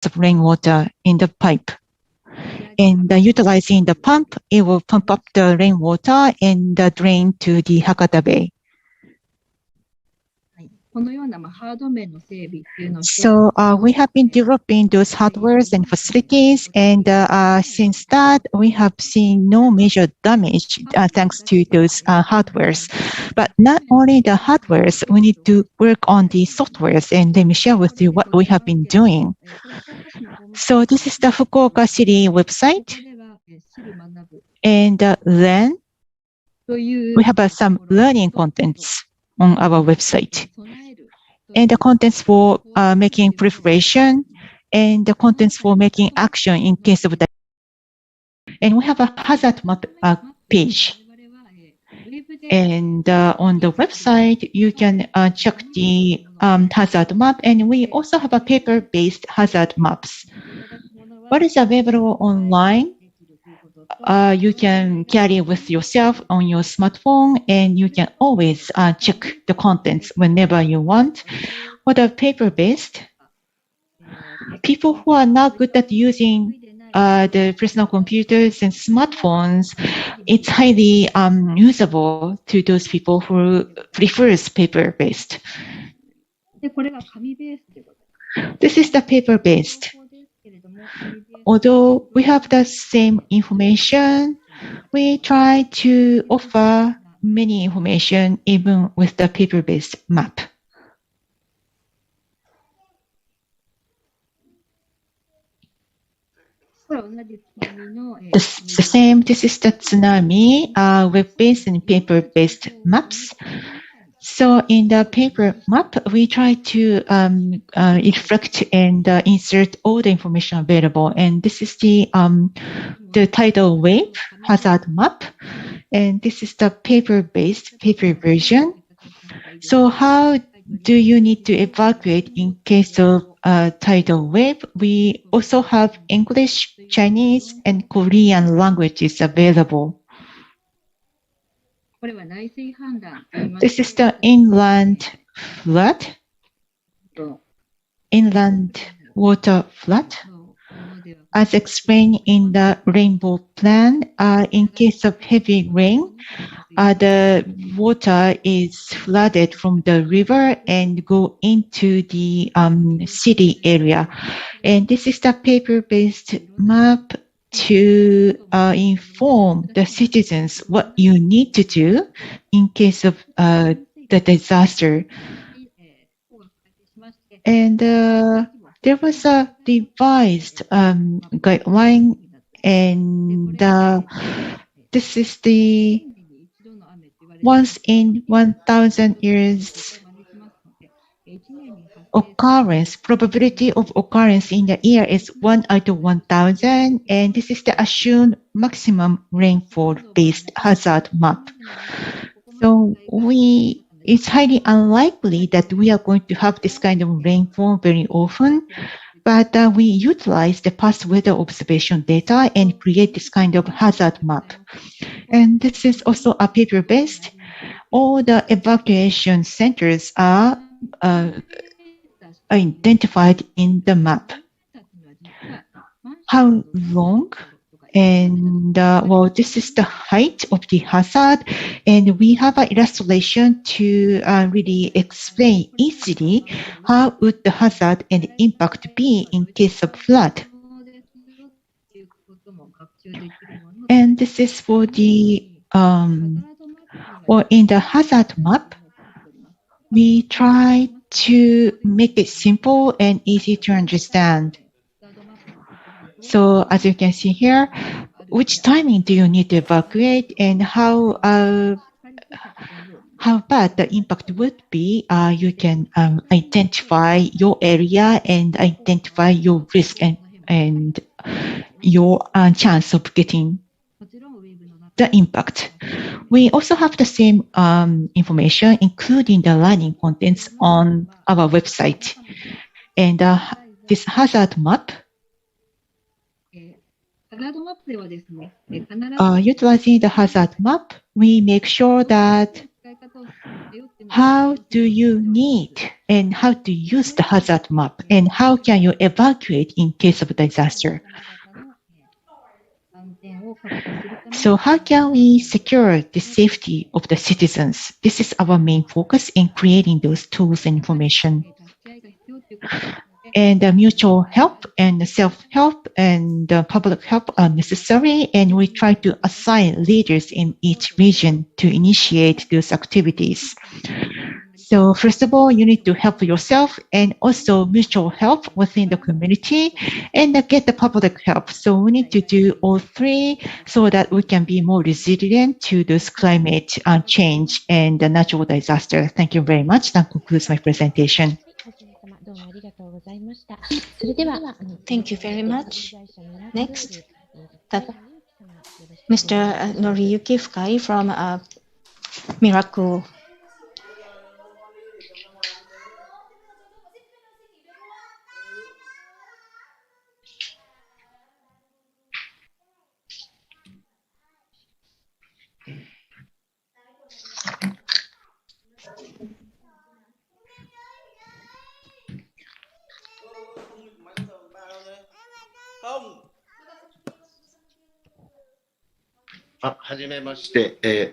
of rainwater in the pipe. And utilizing the pump, it will pump up the rainwater and drain to the Hakata Bay. So we have been developing those hardwares and facilities, and since that, we have seen no major damage thanks to those hardwares. But not only the hardwares, we need to work on the softwares, and let me share with you what we have been doing. So this is the Fukuoka City website, and then we have some learning contents on our website. And the contents for making preparation, and the contents for making action in case of that. And we have a hazard map page. And on the website, you can check the hazard map. And we also have a paper-based hazard maps. What is available online? You can carry with yourself on your smartphone, and you can always check the contents whenever you want. For the paper-based, people who are not good at using the personal computers and smartphones, it's highly usable to those people who prefers paper-based. This is the paper-based. Although we have the same information, we try to offer many information even with the paper-based map. The same, this is the tsunami, web-based and paper-based maps. So in the paper map, we try to reflect and insert all the information available. And this is the tidal wave hazard map. And this is the paper-based, paper version. So how do you need to evacuate in case of tidal wave? We also have English, Chinese, and Korean languages available. This is the inland flood, inland water flood. As explained in the rainbow plan, in case of heavy rain, the water is flooded from the river and go into the city area. And this is the paper-based map to inform the citizens what you need to do in case of the disaster. And there was a revised guideline, and this is the once in 1,000 years occurrence, probability of occurrence in the year is 1 out of 1,000, and this is the assumed maximum rainfall based hazard map. So it's highly unlikely that we are going to have this kind of rainfall very often, but we utilize the past weather observation data and create this kind of hazard map. And this is also a paper-based. All the evacuation centers are identified in the map. How long? And well, this is the height of the hazard, and we have an illustration to really explain easily how would the hazard and impact be in case of flood. And this is for the well, in the hazard map, we try to make it simple and easy to understand. So as you can see here, which timing do you need to evacuate, and how bad the impact would be? You can identify your area and identify your risk and your chance of getting the impact. We also have the same information, including the learning contents on our website. And this hazard map, utilizing the hazard map, we make sure that How do you need and how to use the hazard map, and how can you evacuate in case of disaster? So how can we secure the safety of the citizens? This is our main focus in creating those tools and information. And mutual help and self-help and public help are necessary, and we try to assign leaders in each region to initiate those activities. So first of all, you need to help yourself and also mutual help within the community and get the public help. So we need to do all three so that we can be more resilient to this climate change and the natural disaster. Thank you very much. That concludes my presentation. Thank you very much. Next, Mr. Noriyuki Fukai from Miracle.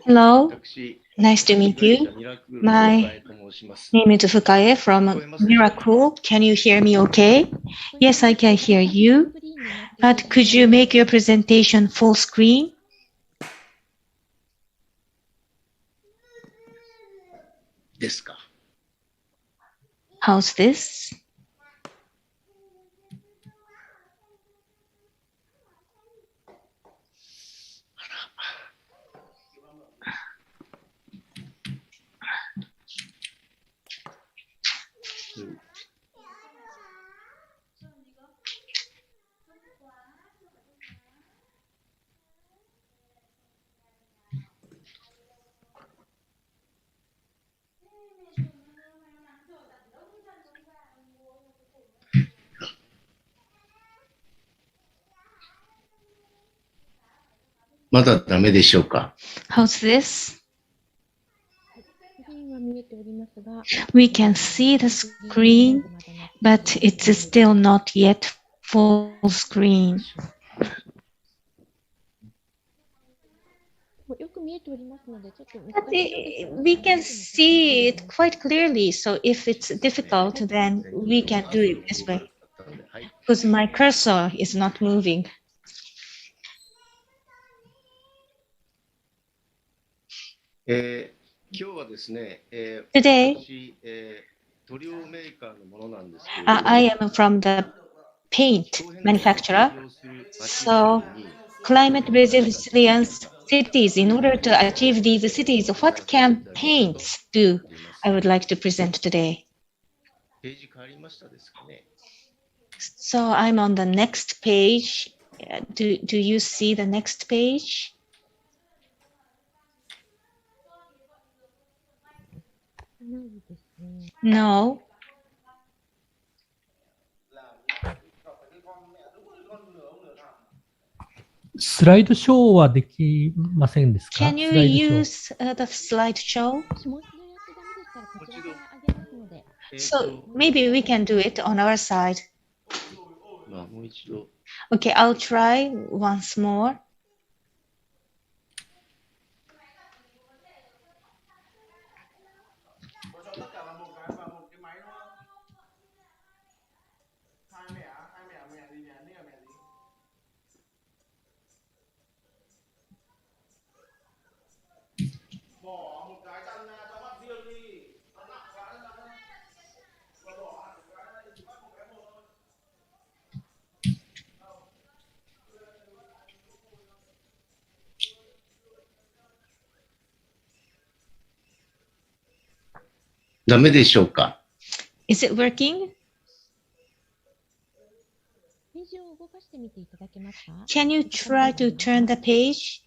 Hello, nice to meet you. My name is Fukae from Miracle. Can you hear me okay? Yes, I can hear you. But could you make your presentation full screen? How's this? How's this? We can see the screen, but it's still not yet full screen. But we can see it quite clearly, so if it's difficult, then we can do it this way. Because my cursor is not moving. Today, I am from the paint manufacturer. So climate resilience cities, in order to achieve these cities, what can paints do? I would like to present today. So I'm on the next page. Do you see the next page? No. スライドショーはできませんですか？ Can you use the slideshow? So maybe we can do it on our side. Okay, I'll try once more. Is it working? Can you try to turn the page?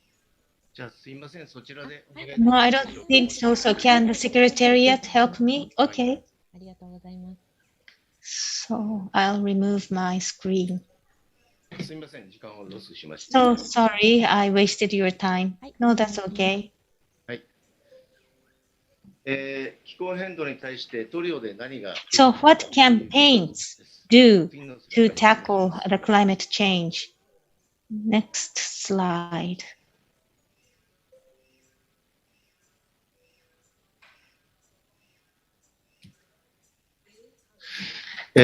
No, I don't think so. So can the secretariat help me? Okay. So I'll remove my screen. So sorry, I wasted your time. No, that's okay. So what can paints do to tackle the climate change? Next slide. So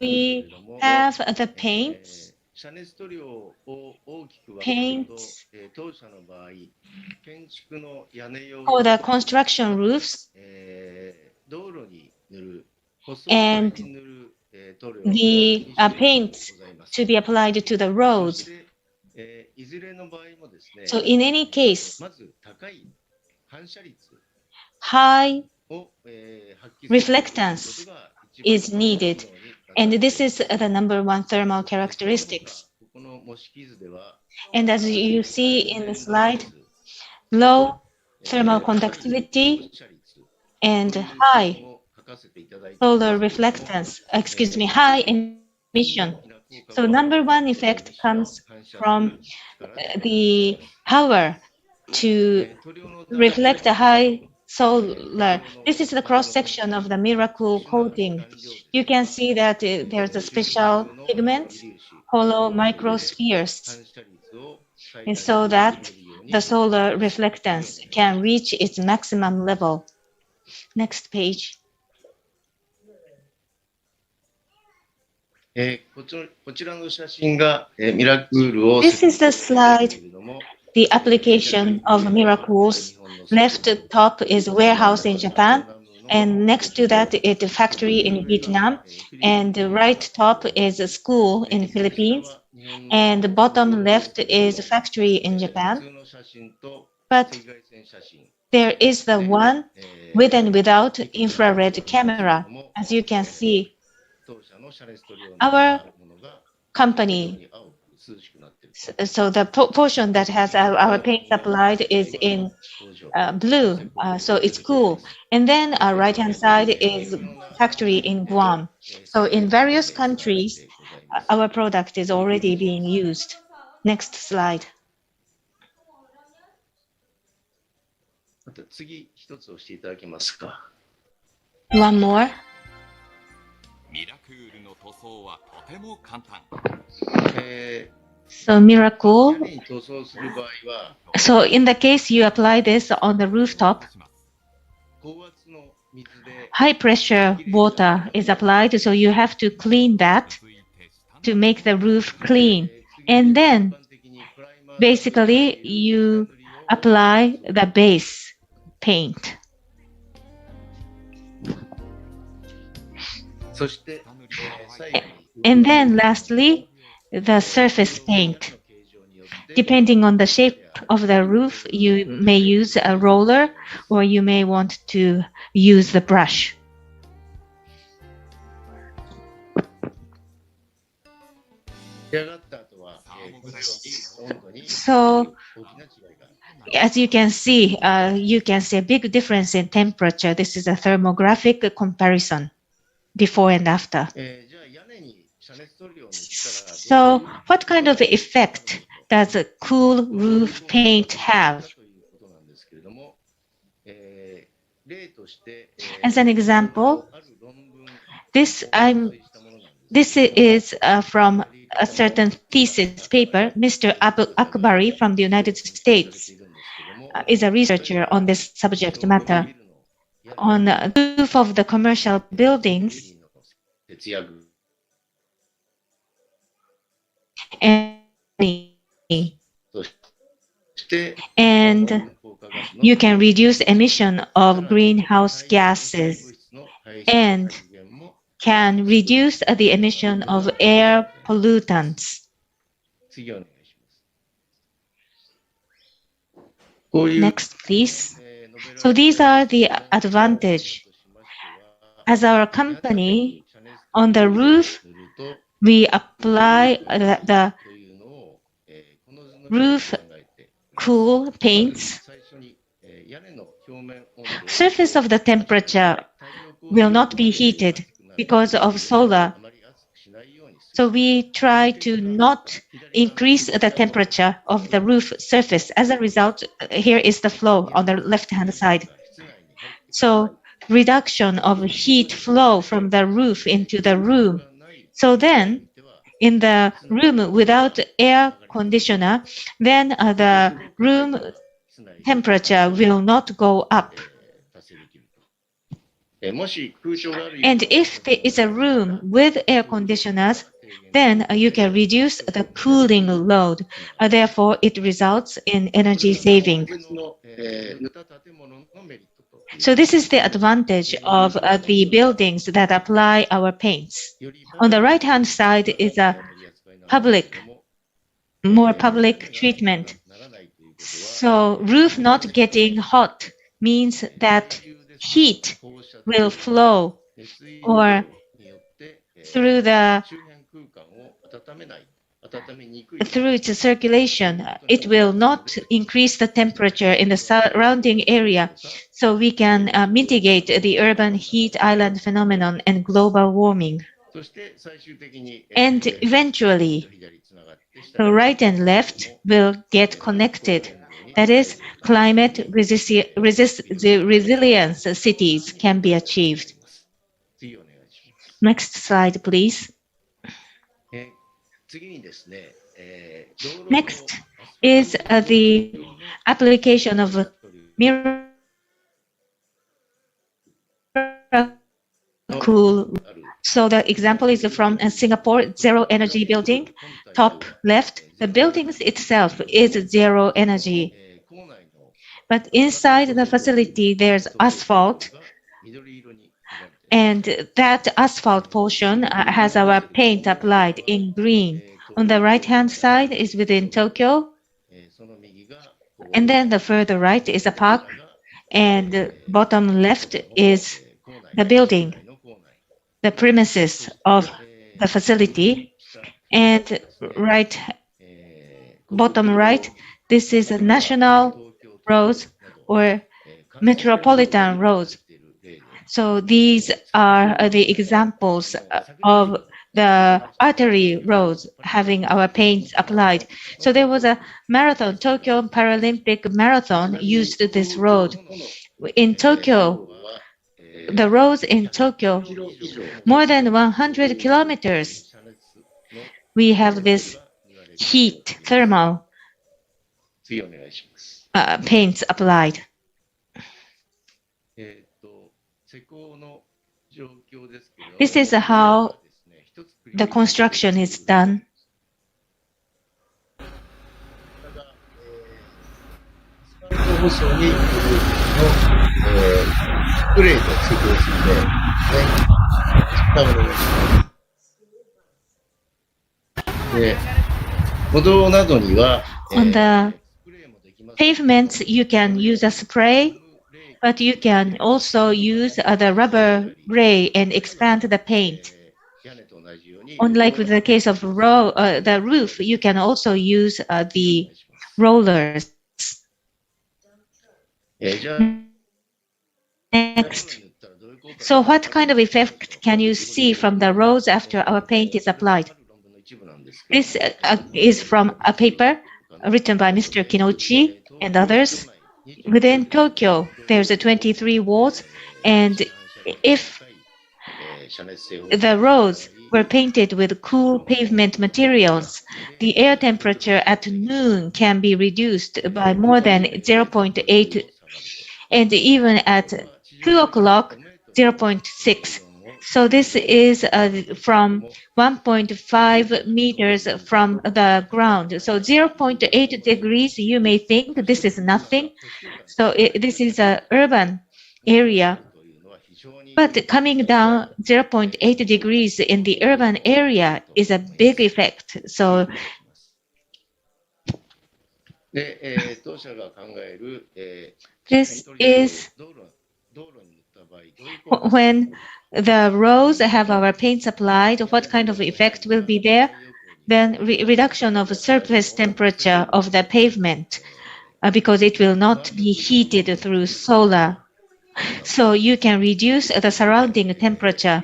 we have the paints for the construction roofs and the paints to be applied to the roads. So in any case, high reflectance is needed, and this is the number one thermal characteristics. And as you see in the slide, low thermal conductivity and high solar reflectance, high emission. So number one effect comes from the power to reflect the high solar. This is the cross section of the miracle coating. You can see that there's a special pigment, hollow microspheres, and so that the solar reflectance can reach its maximum level. Next page. This is the slide, the application of miracles. Left top is warehouse in Japan, and next to that is a factory in Vietnam, and the right top is a school in Philippines, and the bottom left is a factory in Japan. But there is the one with and without infrared camera. As you can see, our company, so the portion that has our paint applied is in blue, so it's cool. And then our right-hand side is factory in Guam. So in various countries, our product is already being used. Next slide. One more. So miracle. So in the case you apply this on the rooftop, high pressure water is applied, so you have to clean that to make the roof clean. And then basically you apply the base paint. And then lastly, the surface paint. Depending on the shape of the roof, you may use a roller or you may want to use the brush. So, as you can see a big difference in temperature. This is a thermographic comparison, before and after. So, what kind of effect does a cool roof paint have? As an example, this is from a certain thesis paper. Mr. Akbari from the United States is a researcher on this subject matter. On the roof of the commercial buildings, and you can reduce emission of greenhouse gases and can reduce the emission of air pollutants. Next, please. So these are the advantages. As our company, on the roof, we apply the roof cool paints. Surface of the temperature will not be heated because of solar. So we try to not increase the temperature of the roof surface. As a result, here is the flow on the left-hand side. So reduction of heat flow from the roof into the room. So then, in the room without air conditioner, then the room temperature will not go up. And if there is a room with air conditioners, then you can reduce the cooling load. Therefore, it results in energy saving. So this is the advantage of the buildings that apply our paints. On the right-hand side is a more public treatment. So roof not getting hot means that heat will flow or through its circulation, it will not increase the temperature in the surrounding area, so we can mitigate the urban heat island phenomenon and global warming. And eventually, the right and left will get connected. That is, climate resilience cities can be achieved. Next slide, please. Next is the application of cool. So the example is from Singapore zero energy building. Top left, the building itself is zero energy. But inside the facility, there's asphalt. And that asphalt portion has our paint applied in green. On the right-hand side is within Tokyo. And then the further right is a park. And bottom left is the building, the premises of the facility. And bottom right, this is a national roads or metropolitan roads. So these are the examples of the artery roads having our paints applied. So there was a marathon, Tokyo Paralympic Marathon used this road. In Tokyo, the roads in Tokyo, more than 100 kilometers, we have this heat, thermal paints applied. This is how the construction is done. On the pavements, you can use a spray, but you can also use the rubber ray and expand the paint. Unlike with the case of the roof, you can also use the rollers. Next. So what kind of effect can you see from the roads after our paint is applied? This is from a paper written by Mr. Kinochi and others. Within Tokyo, there's 23 wards, and if the roads were painted with cool pavement materials, the air temperature at noon can be reduced by more than 0.8, and even at 2 o'clock, 0.6. So this is from 1.5 meters from the ground. So 0.8 degrees, you may think this is nothing. So this is an urban area. But coming down 0.8 degrees in the urban area is a big effect. So this is when the roads have our paints applied, what kind of effect will be there? Then reduction of surface temperature of the pavement because it will not be heated through solar. So you can reduce the surrounding temperature.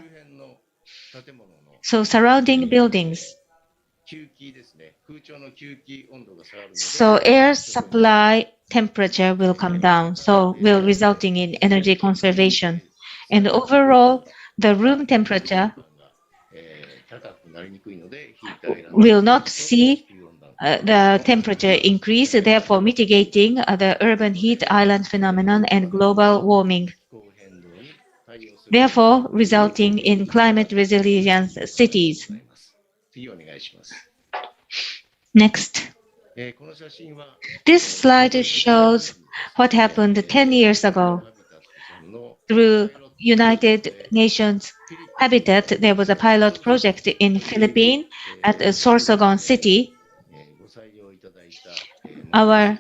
So surrounding buildings. So air supply temperature will come down, so will resulting in energy conservation. And overall, the room temperature will not see the temperature increase, therefore mitigating the urban heat island phenomenon and global warming, therefore resulting in climate resilience cities. Next. This slide shows what happened 10 years ago. Through United Nations Habitat, there was a pilot project in Philippines at Sorsogon City. Our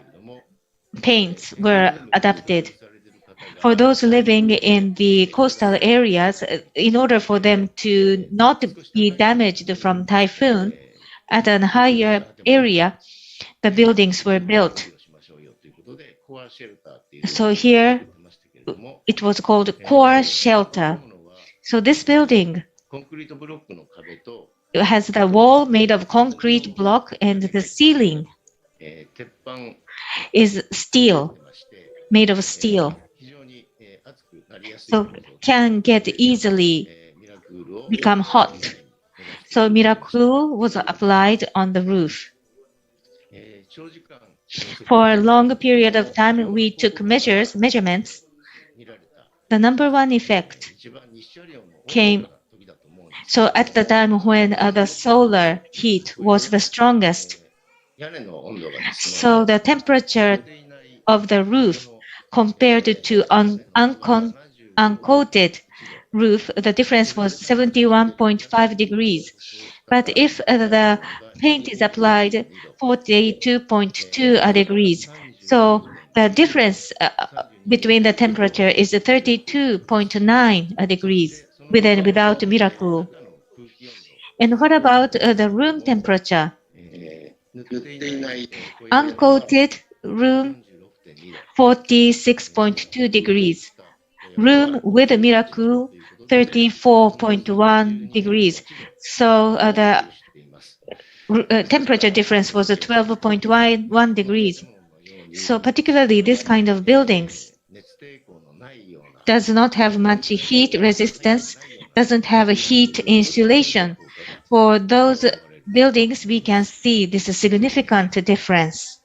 paints were adapted. For those living in the coastal areas, in order for them to not be damaged from typhoon, at a higher area, the buildings were built. So here, it was called core shelter. So this building has the wall made of concrete block and the ceiling is steel, made of steel. So can get easily become hot. So Miracle was applied on the roof. For a long period of time, we took measurements. The number one effect came. So at the time when the solar heat was the strongest, so the temperature of the roof compared to uncoated roof, the difference was 71.5 degrees. But if the paint is applied 42.2 degrees, so the difference between the temperature is 32.9 degrees with and without Miracle. And what about the room temperature? Uncoated room 46.2 degrees. Room with a Miracle 34.1 degrees. So the temperature difference was 12.1 degrees. So particularly this kind of buildings does not have much heat resistance, doesn't have a heat insulation. For those buildings, we can see this significant difference.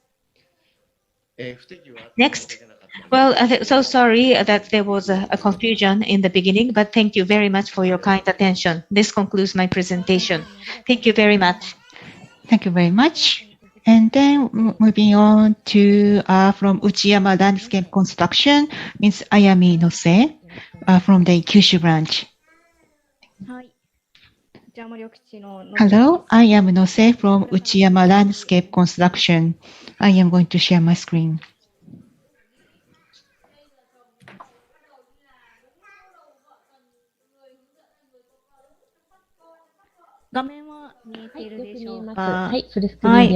Next. Well, so sorry that there was a confusion in the beginning, but thank you very much for your kind attention. This concludes my presentation. Thank you very much. Thank you very much. And then moving on to from Uchiyama Landscape Construction, Ms. Ayami Nose from the Kyushu branch. Hello, I am Nose from Uchiyama Landscape Construction. I am going to share my screen.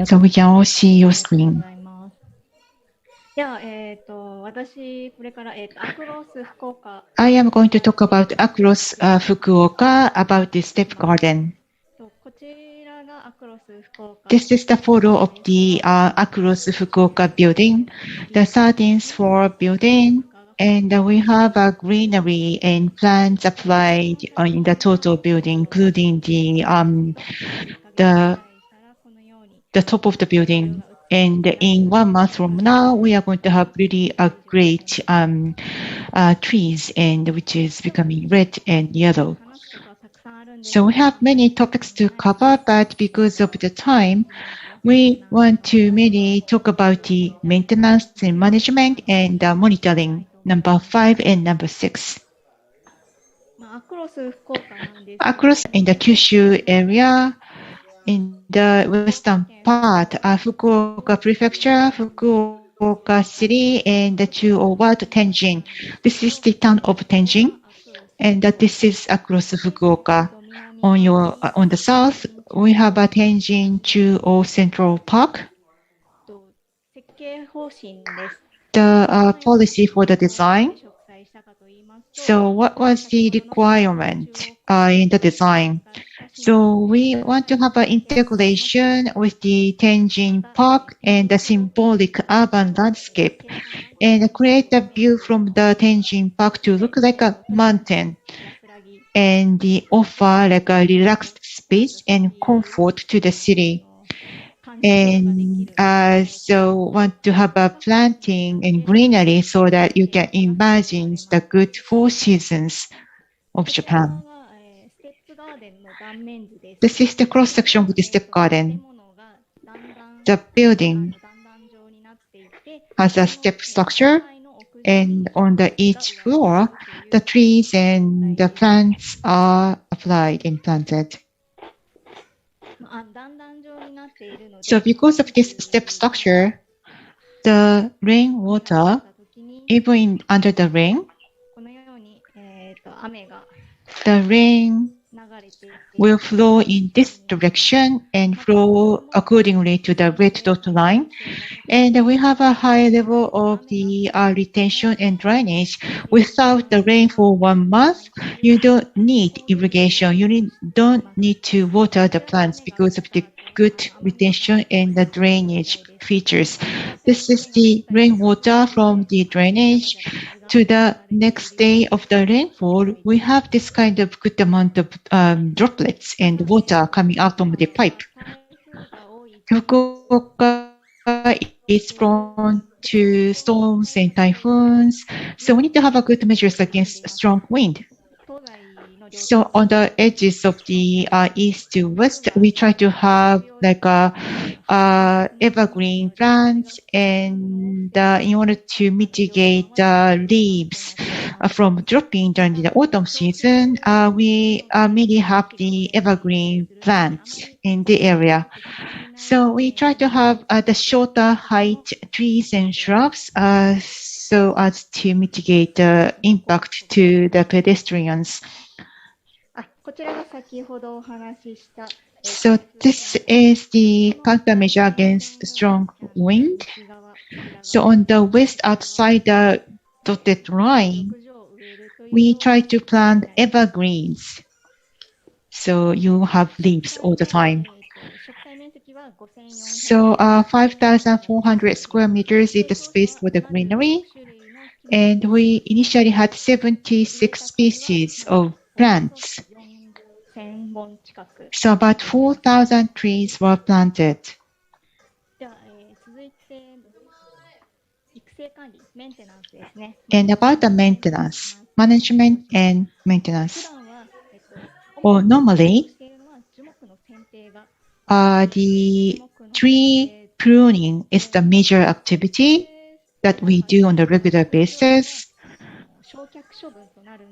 So we can all see your screen. I am going to talk about Across Fukuoka, about the step garden. This is the photo of the Across Fukuoka building, the 13th floor building, and we have a greenery and plants applied in the total building, including the top of the building. And in 1 month from now, we are going to have really great trees, and which is becoming red and yellow. So we have many topics to cover, but because of the time, we want to mainly talk about the maintenance and management and monitoring, number 5 and number 6. Across in the Kyushu area, in the western part, Fukuoka Prefecture, Fukuoka City, and the Chuo-ward Tenjin. This is the town of Tenjin, and this is across Fukuoka. On the south, we have a Tenjin Chuo Central Park. The policy for the design. So what was the requirement in the design? So we want to have an integration with the Tenjin Park and the symbolic urban landscape and create a view from the Tenjin Park to look like a mountain and offer like a relaxed space and comfort to the city. And so want to have a planting and greenery so that you can imagine the good 4 seasons of Japan. This is the cross section of the step garden. The building has a step structure, and on each floor, the trees and the plants are applied and planted. So because of this step structure, the rainwater, even under the rain, the rain will flow in this direction and flow accordingly to the red dot line. And we have a high level of the retention and drainage. Without the rain for 1 month, you don't need irrigation. You don't need to water the plants because of the good retention and the drainage features. This is the rainwater from the drainage. To the next day of the rainfall, we have this kind of good amount of droplets and water coming out from the pipe. Fukuoka is prone to storms and typhoons, so we need to have a good measures against strong wind. So on the edges of the east to west, we try to have like evergreen plants, and in order to mitigate leaves from dropping during the autumn season, we mainly have the evergreen plants in the area. So we try to have the shorter height trees and shrubs so as to mitigate the impact to the pedestrians. So this is the countermeasure against strong wind. So on the west outside the dotted line, we try to plant evergreens. So you have leaves all the time. So 5,400 square meters is the space for the greenery. And we initially had 76 species of plants. So about 4,000 trees were planted. And about the maintenance, management and maintenance. Well, normally, the tree pruning is the major activity that we do on a regular basis.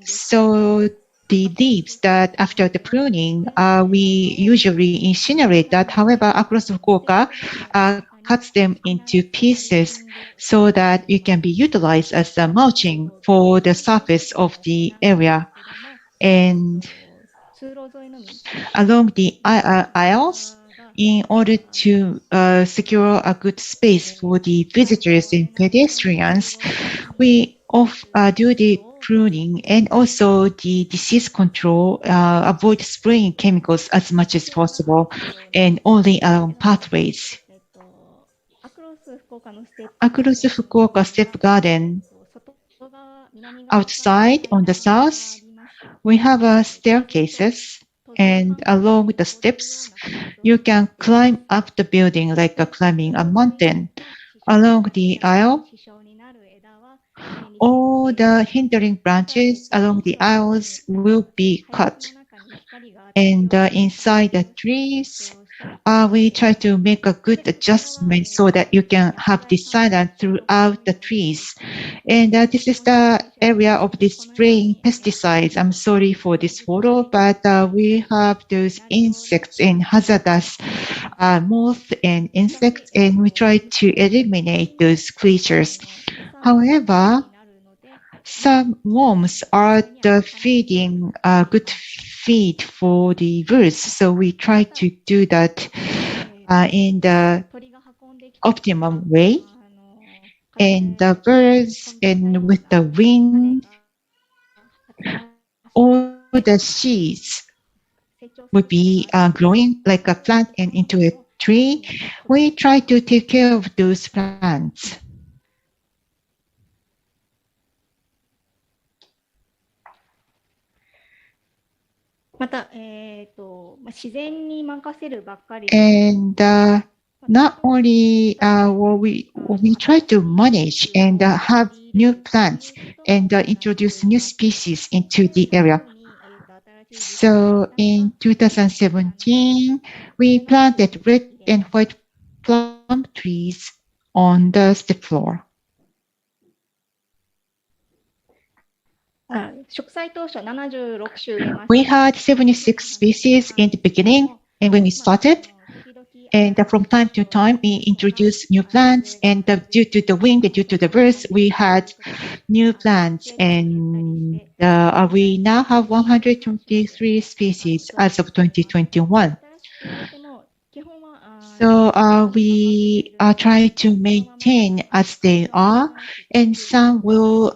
So the leaves that after the pruning, we usually incinerate that. However, across Fukuoka, cuts them into pieces so that it can be utilized as a mulching for the surface of the area. And along the aisles, in order to secure a good space for the visitors and pedestrians, we do the pruning and also the disease control, avoid spraying chemicals as much as possible, and only along pathways. Across the Fukuoka Step Garden, outside on the south, we have staircases, and along the steps, you can climb up the building like climbing a mountain. Along the aisle, all the hindering branches along the aisles will be cut. And inside the trees, we try to make a good adjustment so that you can have the silence throughout the trees. And this is the area of the spraying pesticides. I'm sorry for this photo, but we have those insects and hazardous moths and insects, and we try to eliminate those creatures. However, some worms are the feeding good feed for the birds, so we try to do that in the optimum way. And the birds, and with the wind, all the seeds would be growing like a plant and into a tree, we try to take care of those plants. And not only we try to manage and have new plants and introduce new species into the area. So in 2017, we planted red and white plum trees on the step floor. We had 76 species in the beginning and when we started. And from time to time, we introduced new plants. And due to the wind, due to the birds, we had new plants. And we now have 123 species as of 2021. So we try to maintain as they are, and some will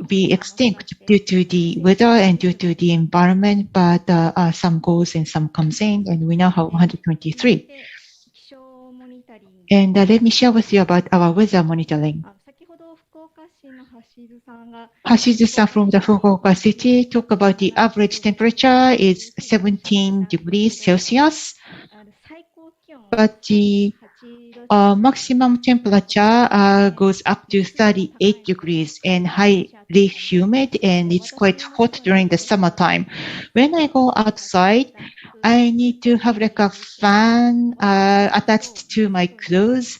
be extinct due to the weather and due to the environment, but some goes and some comes in, and we now have 123. And let me share with you about our weather monitoring. Hashizu-san from the Fukuoka city talked about the average temperature is 17 degrees Celsius, but the maximum temperature goes up to 38 degrees and highly humid, and it's quite hot during the summertime. When I go outside, I need to have like a fan attached to my clothes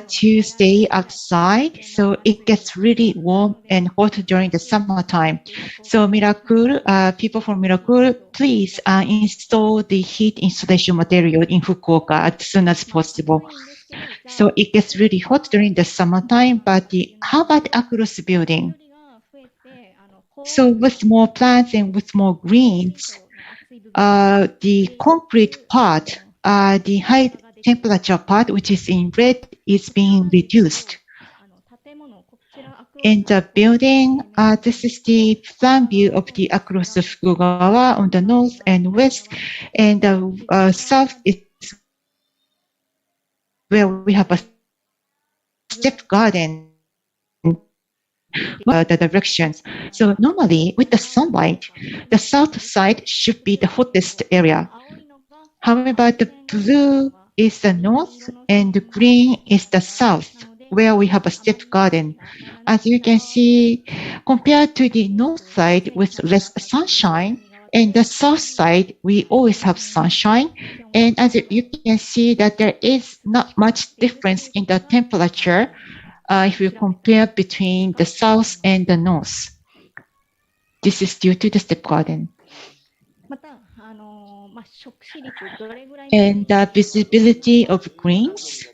to stay outside. So it gets really warm and hot during the summertime. So Miracle, people from Miracle, please install the heat insulation material in Fukuoka as soon as possible. So it gets really hot during the summertime, but how about across the building? So with more plants and with more greens, the concrete part, the high temperature part, which is in red, is being reduced. In the building, this is the plan view of the across of Fukuoka on the north and west, and the south is where we have a step garden. The directions. So normally with the sunlight, the south side should be the hottest area. However, the blue is the north and the green is the south, where we have a step garden. As you can see, compared to the north side with less sunshine, and the south side, we always have sunshine. And as you can see that there is not much difference in the temperature if you compare between the south and the north. This is due to the step garden. And the visibility of greens,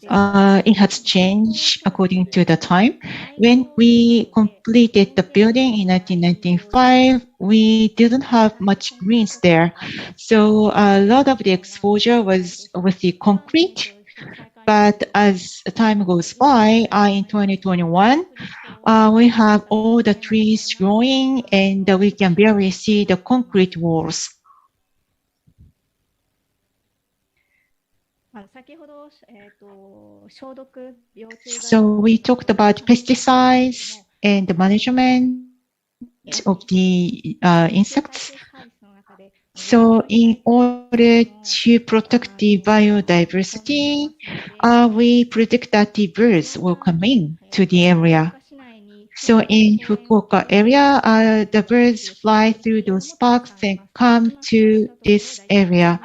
it has changed according to the time. When we completed the building in 1995, we didn't have much greens there. So a lot of the exposure was with the concrete. But as time goes by, in 2021, we have all the trees growing and we can barely see the concrete walls. So we talked about pesticides and the management of the insects. So in order to protect the biodiversity, we predict that the birds will come in to the area. So in Fukuoka area, the birds fly through those parks and come to this area.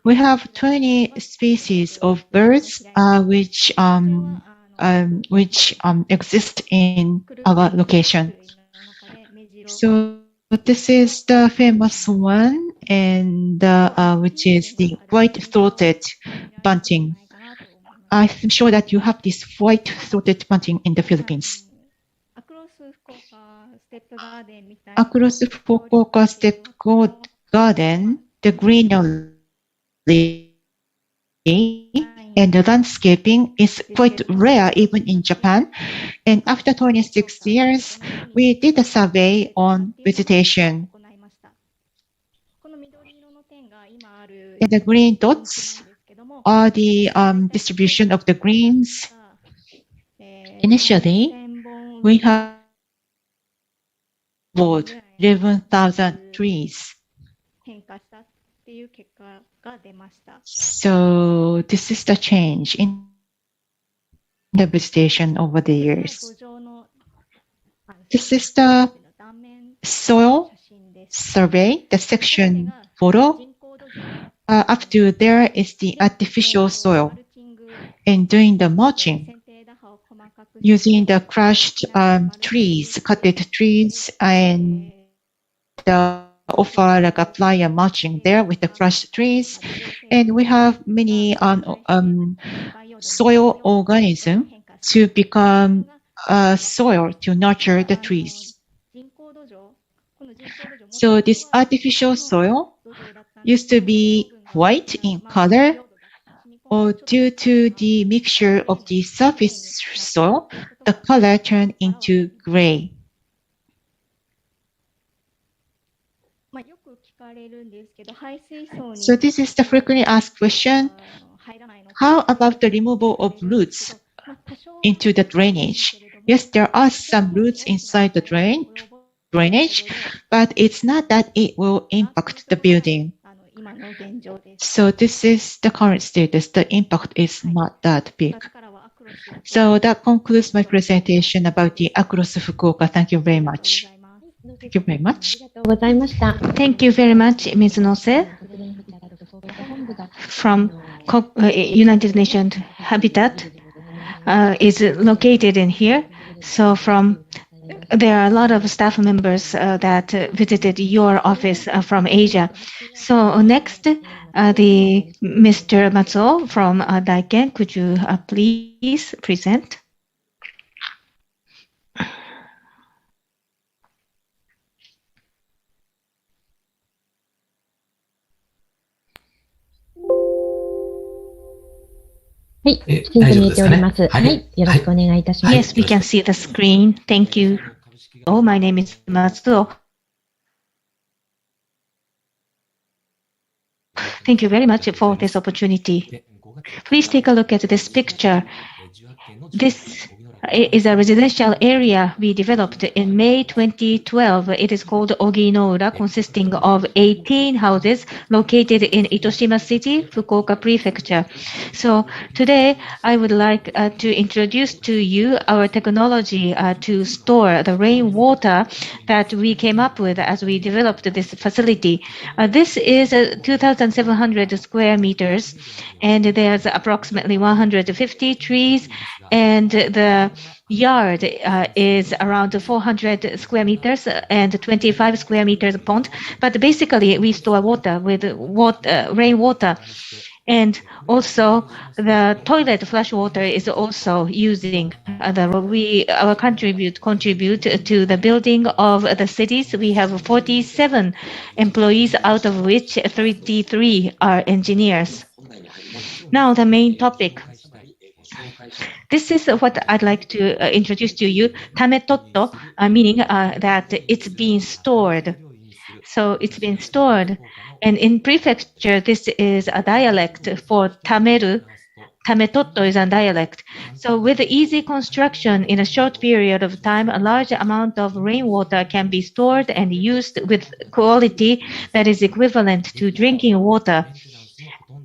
We have 20 species of birds which exist in our location. So this is the famous one, and which is the white-throated bunting. I'm sure that you have this white-throated bunting in the Philippines. Across the Fukuoka Step Garden, the greenery and the landscaping is quite rare even in Japan. And after 26 years, we did a survey on vegetation. And the green dots are the distribution of the greens. Initially, we have 11,000 trees. So this is the change in the vegetation over the years. This is the soil survey, the section photo. Up to there is the artificial soil. And doing the mulching, using the crushed trees, cutted trees, and offer like apply a mulching there with the crushed trees. And we have many soil organisms to become soil to nurture the trees. So this artificial soil used to be white in color, or due to the mixture of the surface soil, the color turned into gray. So this is the frequently asked question. How about the removal of roots into the drainage? Yes, there are some roots inside the drainage, but it's not that it will impact the building. So this is the current status. The impact is not that big. So that concludes my presentation about the across Fukuoka. Thank you very much. Thank you very much. Thank you very much, Ms. Nose. From United Nations Habitat is located in here. So there are a lot of staff members that visited your office from Asia. So next, Mr. Matsuo from Daiken, could you please present? Yes, we can see the screen. Thank you. Oh, my name is Matsuo. Thank you very much for this opportunity. Please take a look at this picture. This is a residential area we developed in May 2012. It is called Oginoura, consisting of 18 houses located in Itoshima City, Fukuoka Prefecture. So today, I would like to introduce to you our technology to store the rainwater that we came up with as we developed this facility. This is 2,700 square meters, and there's approximately 150 trees, and the yard is around 400 square meters and 25 square meters pond. But basically, we store water with rainwater. And also, the toilet flush water is also using our contribute to the building of the cities. We have 47 employees, out of which 33 are engineers. Now, the main topic. This is what I'd like to introduce to you. Tametotto, meaning that it's being stored. So it's been stored. And in prefecture, this is a dialect for tameru. Tametotto is a dialect. So with easy construction in a short period of time, a large amount of rainwater can be stored and used with quality that is equivalent to drinking water.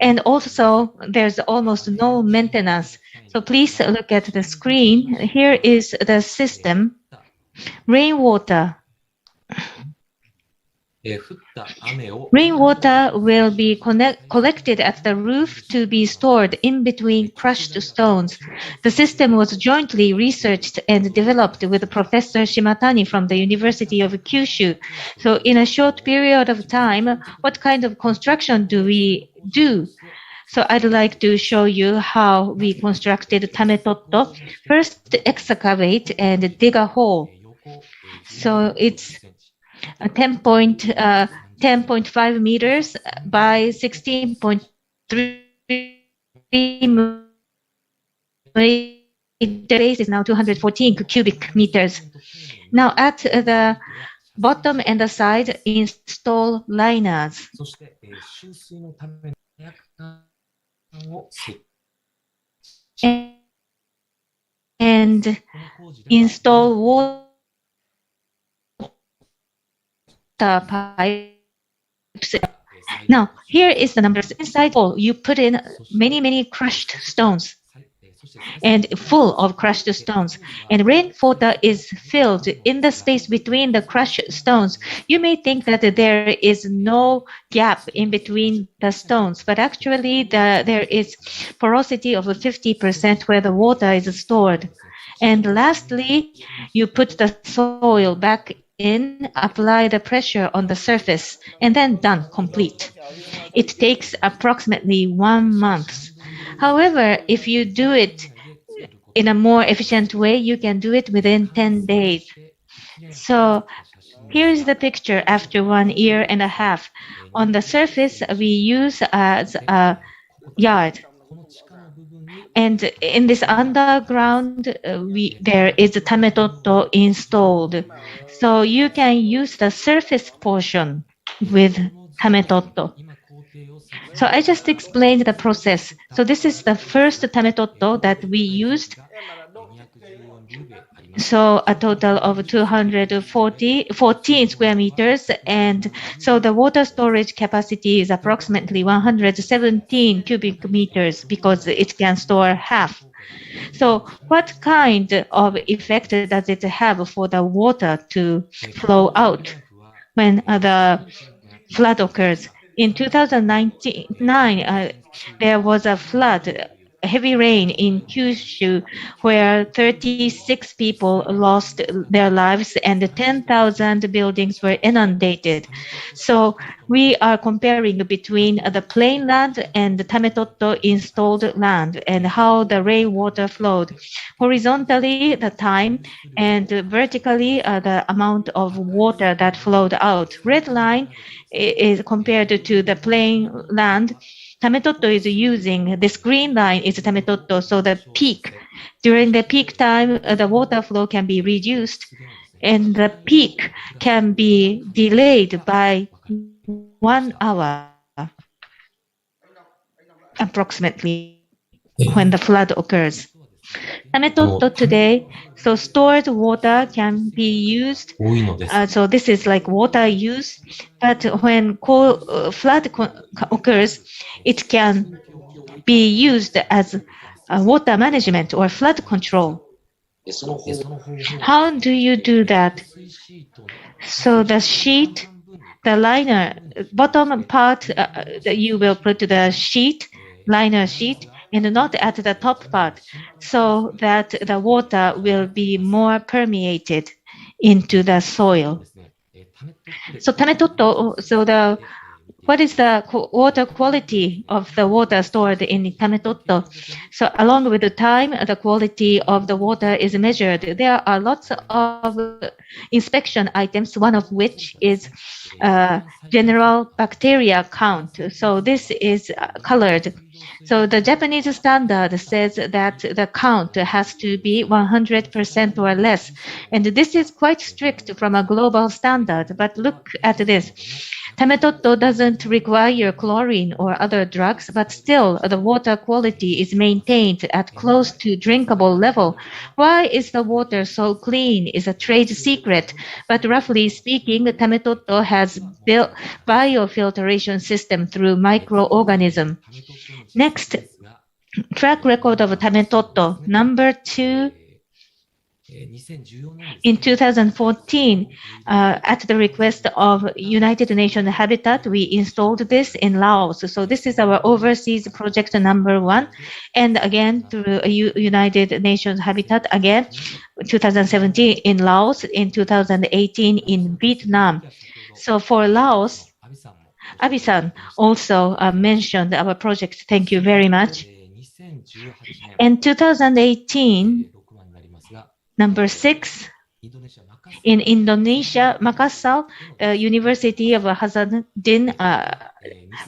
And also, there's almost no maintenance. So please look at the screen. Here is the system. Rainwater. Rainwater will be collected at the roof to be stored in between crushed stones. The system was jointly researched and developed with Professor Shimatani from the University of Kyushu. So in a short period of time, what kind of construction do we do? So I'd like to show you how we constructed Tametotto. First, excavate and dig a hole. So it's 10.5 meters by 16.3 meters. Base is now 214 cubic meters. Now at the bottom and the side, install liners. and install water pipes. Now, here is the numbers. Inside all, you put in many crushed stones and full of crushed stones. And rainwater is filled in the space between the crushed stones. You may think that there is no gap in between the stones, but actually there is porosity of 50% where the water is stored. And lastly, you put the soil back in, apply the pressure on the surface, and then done, complete. It takes approximately 1 month. However, if you do it in a more efficient way, you can do it within 10 days. So here is the picture after 1.5 years. On the surface, we use as a yard. And in this underground, there is a tametoto installed. So you can use the surface portion with tametoto. So I just explained the process. So this is the first tametoto that we used. So a total of 214 square meters. And so the water storage capacity is approximately 117 cubic meters because it can store half. So what kind of effect does it have for the water to flow out when the flood occurs? In 2009, there was a flood, heavy rain in Kyushu, where 36 people lost their lives and 10,000 buildings were inundated. So we are comparing between the plain land and the tametoto installed land and how the rainwater flowed. Horizontally, the time, and vertically, the amount of water that flowed out. Red line is compared to the plain land. Tametoto is using this green line is tametoto, so the peak. During the peak time, the water flow can be reduced, and the peak can be delayed by 1 hour, approximately, when the flood occurs. Tametoto today, so stored water can be used. So this is like water use, but when flood occurs, it can be used as water management or flood control. How do you do that? So the sheet, the liner, bottom part, you will put the sheet, liner sheet, and not at the top part, so that the water will be more permeated into the soil. So tametoto, what is the water quality of the water stored in tametoto? So along with the time, the quality of the water is measured. There are lots of inspection items, one of which is general bacteria count. So this is colored. So the Japanese standard says that the count has to be 100% or less. And this is quite strict from a global standard. But look at this. Tametoto doesn't require chlorine or other drugs, but still the water quality is maintained at close to drinkable level. Why is the water so clean is a trade secret, but roughly speaking, tametoto has built biofiltration system through microorganism. Next, track record of tametoto. Number 2, in 2014, at the request of United Nations Habitat, we installed this in Laos. So this is our overseas project number 1. And again, through United Nations Habitat, again, 2017 in Laos, in 2018 in Vietnam. So for Laos, Abisan also mentioned our project. Thank you very much. In 2018, number 6, in Indonesia, Makassar, University of Hasanuddin,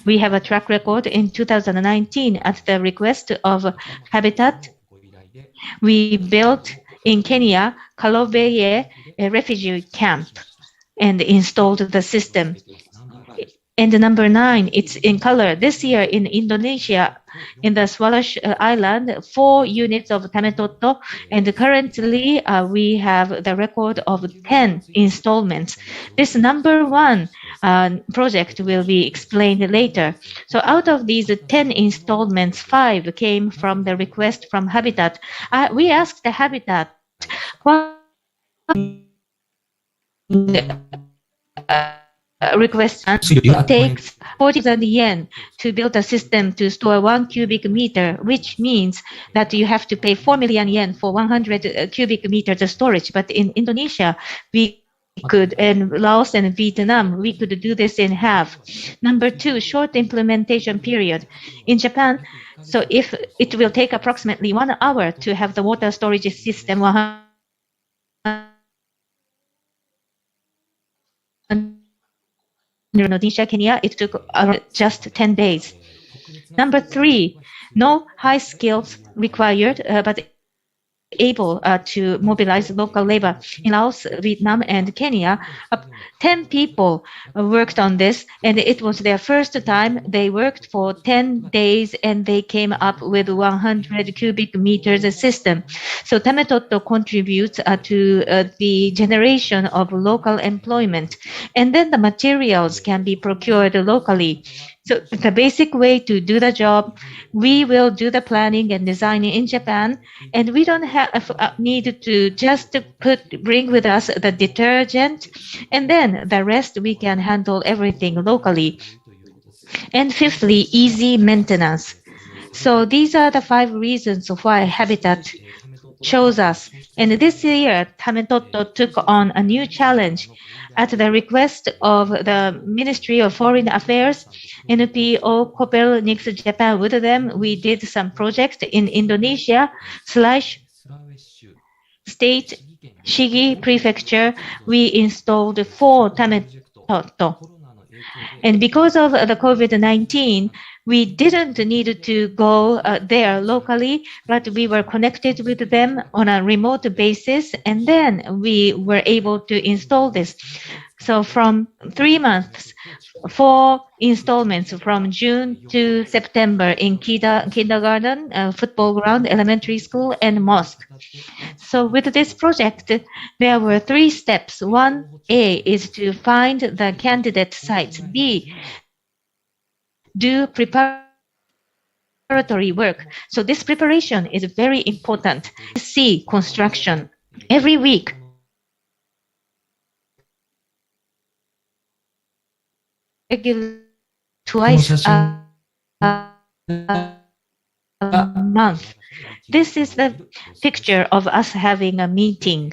we have a track record. In 2019, at the request of Habitat, we built in Kenya, Kalobeye, a refugee camp, and installed the system. And the number 9, it's in color. This year in Indonesia, in the Swalash Island, 4 units of Tametoto, and currently we have the record of 10 installments. This number 1 project will be explained later. So out of these 10 installments, 5 came from the request from Habitat. We asked the Habitat, what request takes 40,000 yen to build a system to store 1 cubic meter, which means that you have to pay 4 million yen for 100 cubic meters of storage. But in Indonesia, we could, and Laos and Vietnam, we could do this in half. Number 2, short implementation period. In Japan, so if it will take approximately 1 hour to have the water storage system 100 Indonesia, Kenya, it took just 10 days. Number 3, no high skills required, but able to mobilize local labor. In Laos, Vietnam, and Kenya, 10 people worked on this, and it was their first time. They worked for 10 days, and they came up with 100 cubic meters system. So Tametoto contributes to the generation of local employment, and then the materials can be procured locally. So the basic way to do the job, we will do the planning and designing in Japan, and we don't have need to just bring with us the detergent, and then the rest we can handle everything locally. And fifthly, easy maintenance. So these are the 5 reasons why Habitat chose us. And this year, Tametoto took on a new challenge. At the request of the Ministry of Foreign Affairs, NPO Copernicus Japan, with them, we did some project in Indonesia / state Shigi Prefecture. We installed 4 Tametoto. And because of the COVID-19, we didn't need to go there locally, but we were connected with them on a remote basis, and then we were able to install this. So from 3 months, 4 installments from June to September in kindergarten, football ground, elementary school, and mosque. So with this project, there were 3 steps. 1A is to find the candidate sites. B, do preparatory work. So this preparation is very important. C, construction. Every week, twice a month. This is the picture of us having a meeting.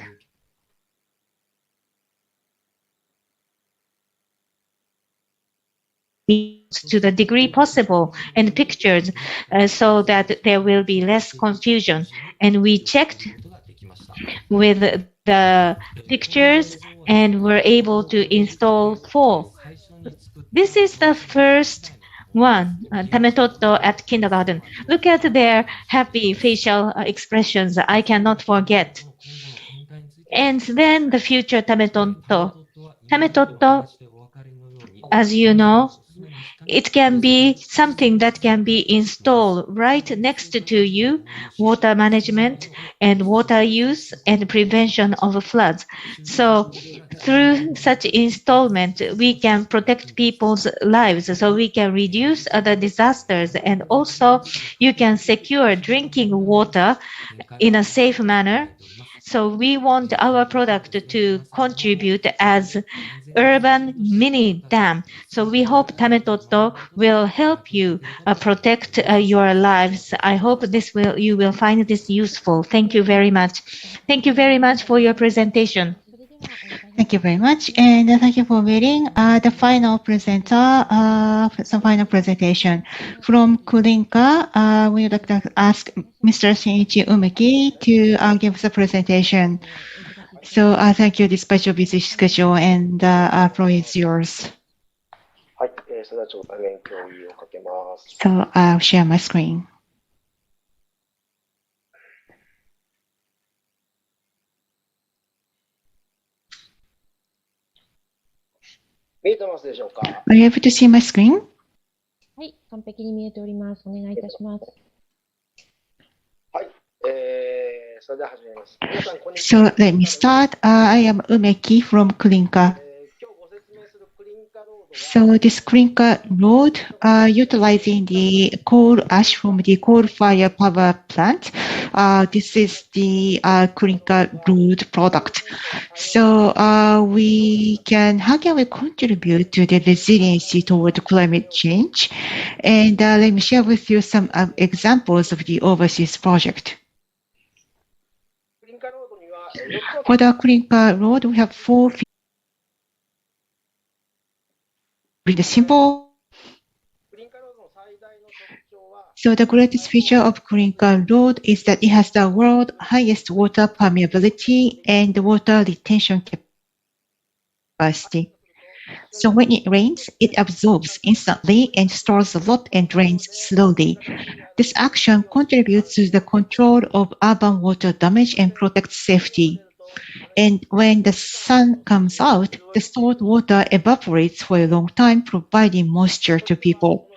To the degree possible, and pictures so that there will be less confusion. And we checked with the pictures and were able to install 4. This is the first one, Tametoto at kindergarten. Look at their happy facial expressions. I cannot forget. And then the future Tametoto. Tametoto, as you know, it can be something that can be installed right next to you, water management and water use and prevention of floods. So through such installment, we can protect people's lives, so we can reduce other disasters, and also you can secure drinking water in a safe manner. So we want our product to contribute as urban mini dam. So we hope Tametoto will help you protect your lives. I hope you will find this useful. Thank you very much. Thank you very much for your presentation. Thank you very much, and thank you for waiting. The final presenter, some final presentation from Kurinka. We would like to ask Mr. Shinichi Umeki to give the presentation. So thank you despite your busy schedule, and floor is yours. はい、それではちょっと画面共有をかけます。So I'll share my screen. で見えてますでしょうか？ Are you able to see my screen? はい、完璧に見えております。お願いいたします。はい。それでは始めます。皆さん、こんにちは。 So let me start. I am Umeki from Klinka. 今日ご説明するクリンカロードは、 So this Klinka road, utilizing the coal ash from the coal-fired power plant. This is the Klinka road product. So how can we contribute to the resiliency toward climate change? And let me share with you some examples of the overseas project. クリンカロードには、4つの For the Klinka road, we have 4 the simple. クリンカロードの最大の特徴は、 So the greatest feature of Klinka road is that it has the world's highest water permeability and water retention capacity. So when it rains, it absorbs instantly and stores a lot and drains slowly. This action contributes to the control of urban water damage and protects safety. And when the sun comes out, the stored water evaporates for a long time, providing moisture to people.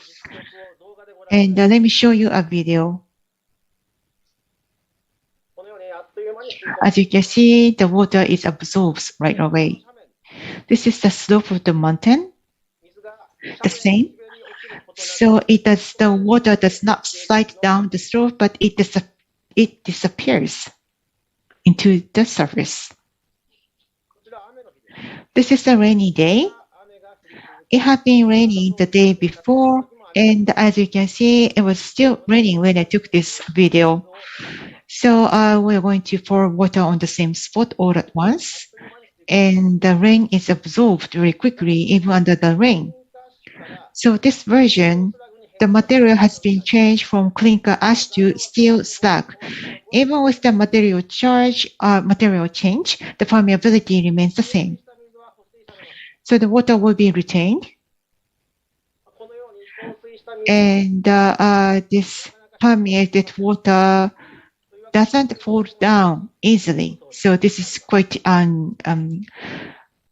And let me show you a video. このようにあっという間に As you can see, the water is absorbed right away. This is the slope of the mountain, 水が the same. 滑り落ちることなく So the water does not slide down the slope, but it disappears into the surface. こちら雨の日です。 This is a rainy day. 雨が降り続き It had been raining the day before, and as you can see, it was still raining when I took this video. So we're going to pour water on the same spot all at once, and the rain is absorbed very quickly even under the rain. So this version, the material has been changed from clinker ash to steel slag. Even with the material change, the permeability remains the same. So the water will be retained, このように放水した水 and this permeated water doesn't fall down easily. So this is quite an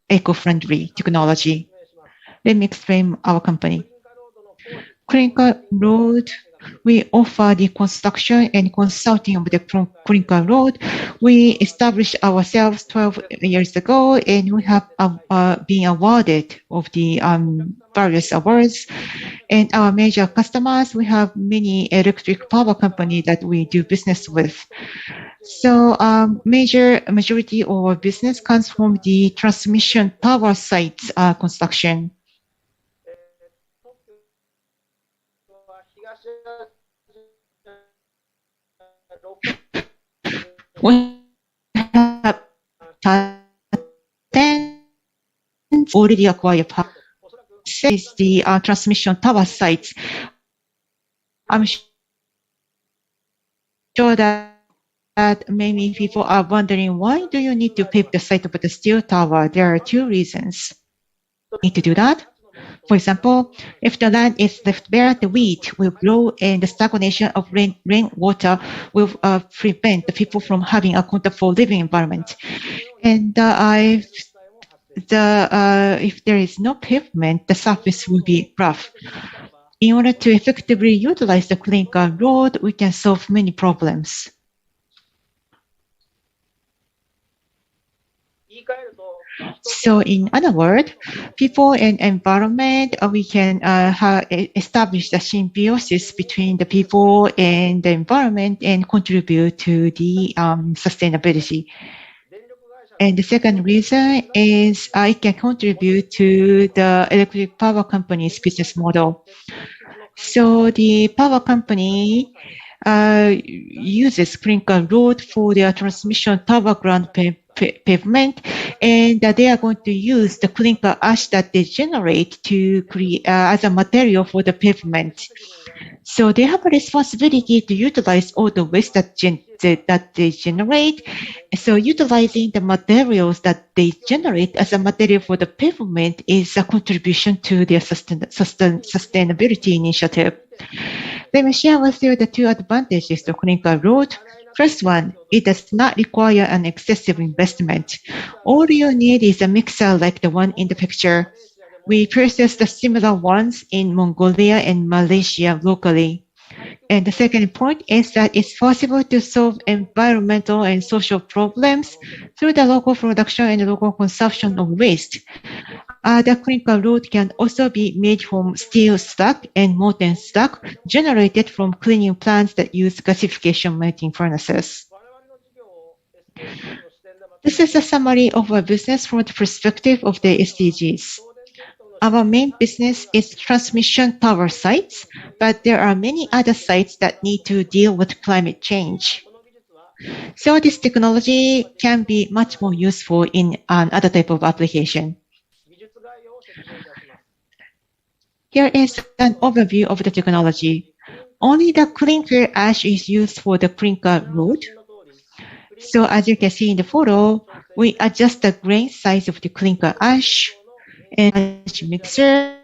eco-friendly technology. Let me explain our company. クリンカロードの工事 Klinka Road, we offer the construction and consulting of the Klinka Road. We established ourselves 12 years ago, and we have been awarded of the various awards. And our major customers, we have many electric power companies that we do business with. So majority of our business comes from the transmission power sites construction. は東アジア We have 10 already acquired power. おそらく Is the transmission tower sites. I'm sure that many people are wondering, why do you need to pave the site of the steel tower? There are two reasons. Need to do that. For example, if the land is left bare, the weed will grow and the stagnation of rainwater will prevent the people from having a comfortable living environment. And if there is no pavement, the surface will be rough. In order to effectively utilize the clinker road, we can solve many problems. 言い換えると So in other words, people and environment, we can establish the symbiosis between the people and the environment and contribute to the sustainability. 電力会社 And the second reason is it can contribute to the electric power company's business model. So the power company uses clinker road for their transmission tower ground pavement, and they are going to use the clinker ash that they generate to create as a material for the pavement. So they have a responsibility to utilize all the waste that they generate. So utilizing the materials that they generate as a material for the pavement is a contribution to their sustainability initiative. Let me share with you the two advantages of clinker road. First one, it does not require an excessive investment. All you need is a mixer like the one in the picture. We purchased the similar ones in Mongolia and Malaysia locally. And the second point is that it's possible to solve environmental and social problems through the local production and local consumption of waste. The clinker road can also be made from steel slag and molten slag generated from cleaning plants that use gasification melting furnaces. This is a summary of our business from the perspective of the SDGs. Our main business is transmission tower sites, but there are many other sites that need to deal with climate change. So this technology can be much more useful in another type of application. Here is an overview of the technology. Only the clinker ash is used for the clinker road. So as you can see in the photo, we adjust the grain size of the clinker ash and mixer,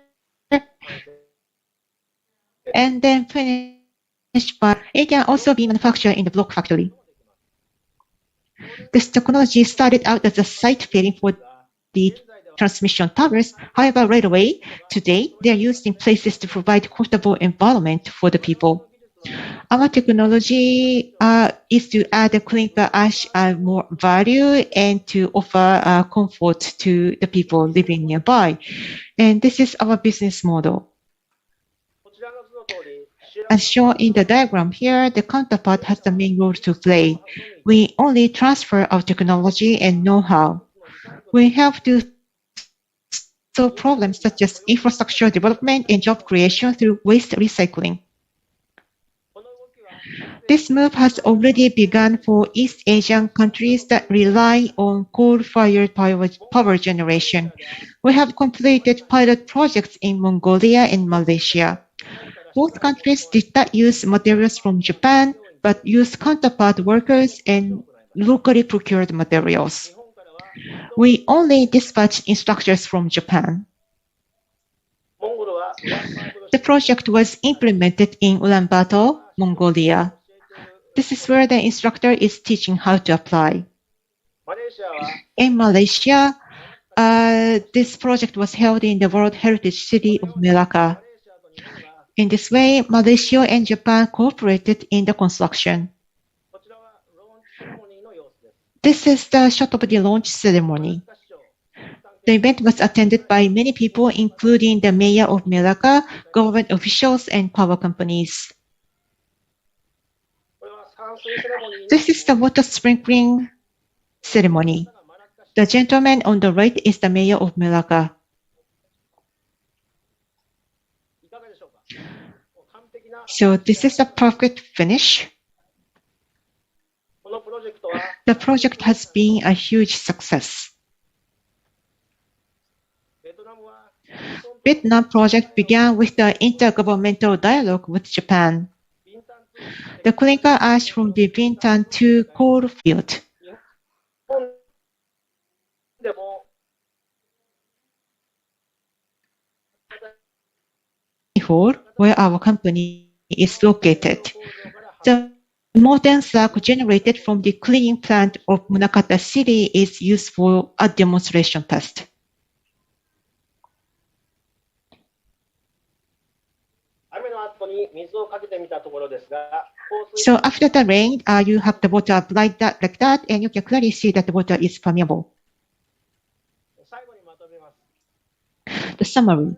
and then finished by it can also be manufactured in the block factory. This technology started out as a site fitting for the transmission towers. However, right away, today, they are used in places to provide comfortable environment for the people. Our technology is to add the clinker ash more value and to offer comfort to the people living nearby. And this is our business model. As shown in the diagram here, the counterpart has the main role to play. We only transfer our technology and know-how. We have to solve problems such as infrastructure development and job creation through waste recycling. This move has already begun for East Asian countries that rely on coal-fired power generation. We have completed pilot projects in Mongolia and Malaysia. Both countries did not use materials from Japan, but used counterpart workers and locally procured materials. We only dispatched instructors from Japan. The project was implemented in Ulaanbaatar, Mongolia. This is where the instructor is teaching how to apply. In Malaysia, this project was held in the World Heritage City of Melaka. In this way, Malaysia and Japan cooperated in the construction. This is the shot of the launch ceremony. The event was attended by many people, including the mayor of Melaka, government officials, and power companies. This is the water sprinkling ceremony. The gentleman on the right is the mayor of Melaka. So this is a perfect finish. The project has been a huge success. Vietnam project began with the intergovernmental dialogue with Japan. The clinker ash from the Bintan to coal field. Hall, where our company is located. The molten slag generated from the cleaning plant of Munakata City is used for a demonstration test. So after the rain, you have the water applied like that, and you can clearly see that the water is permeable. The summary.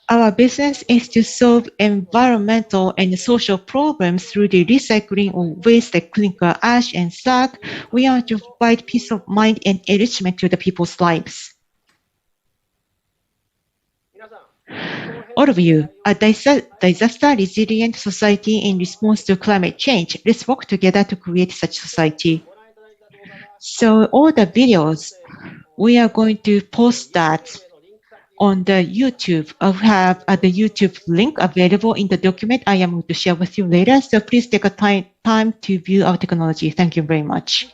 Our business is to solve environmental and social problems through the recycling of waste like clinker ash and slag. We are to provide peace of mind and enrichment to the people's lives. All of you, a disaster-resilient society in response to climate change. Let's work together to create such society. So all the videos, we are going to post that on the YouTube. I have the YouTube link available in the document I am going to share with you later. So please take a time to view our technology. Thank you very much.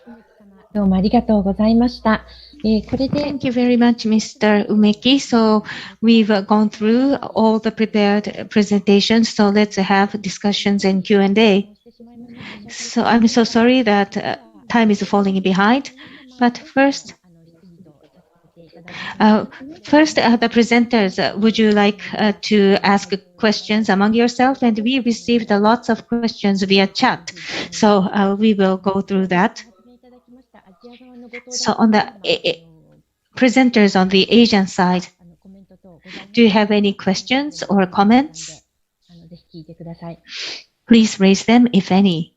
どうもありがとうございました。これで Thank you very much, Mr. Umeki. So we've gone through all the prepared presentations. So let's have discussions and Q&A. So I'm so sorry that time is falling behind. But first, First, the presenters, would you like to ask questions among yourself? And we received lots of questions via chat, so we will go through that. So on the presenters on the Asian side, do you have any questions or comments? Please raise them, if any.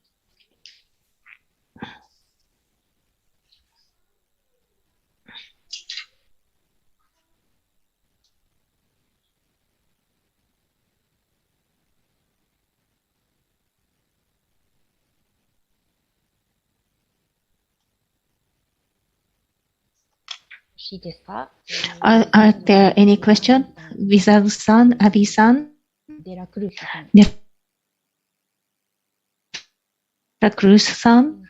Are there any questions? Visaru-san, Abi-san, Cruz-san,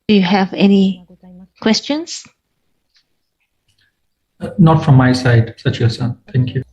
do you have any questions? Not from my side, Sachio-san. Thank you.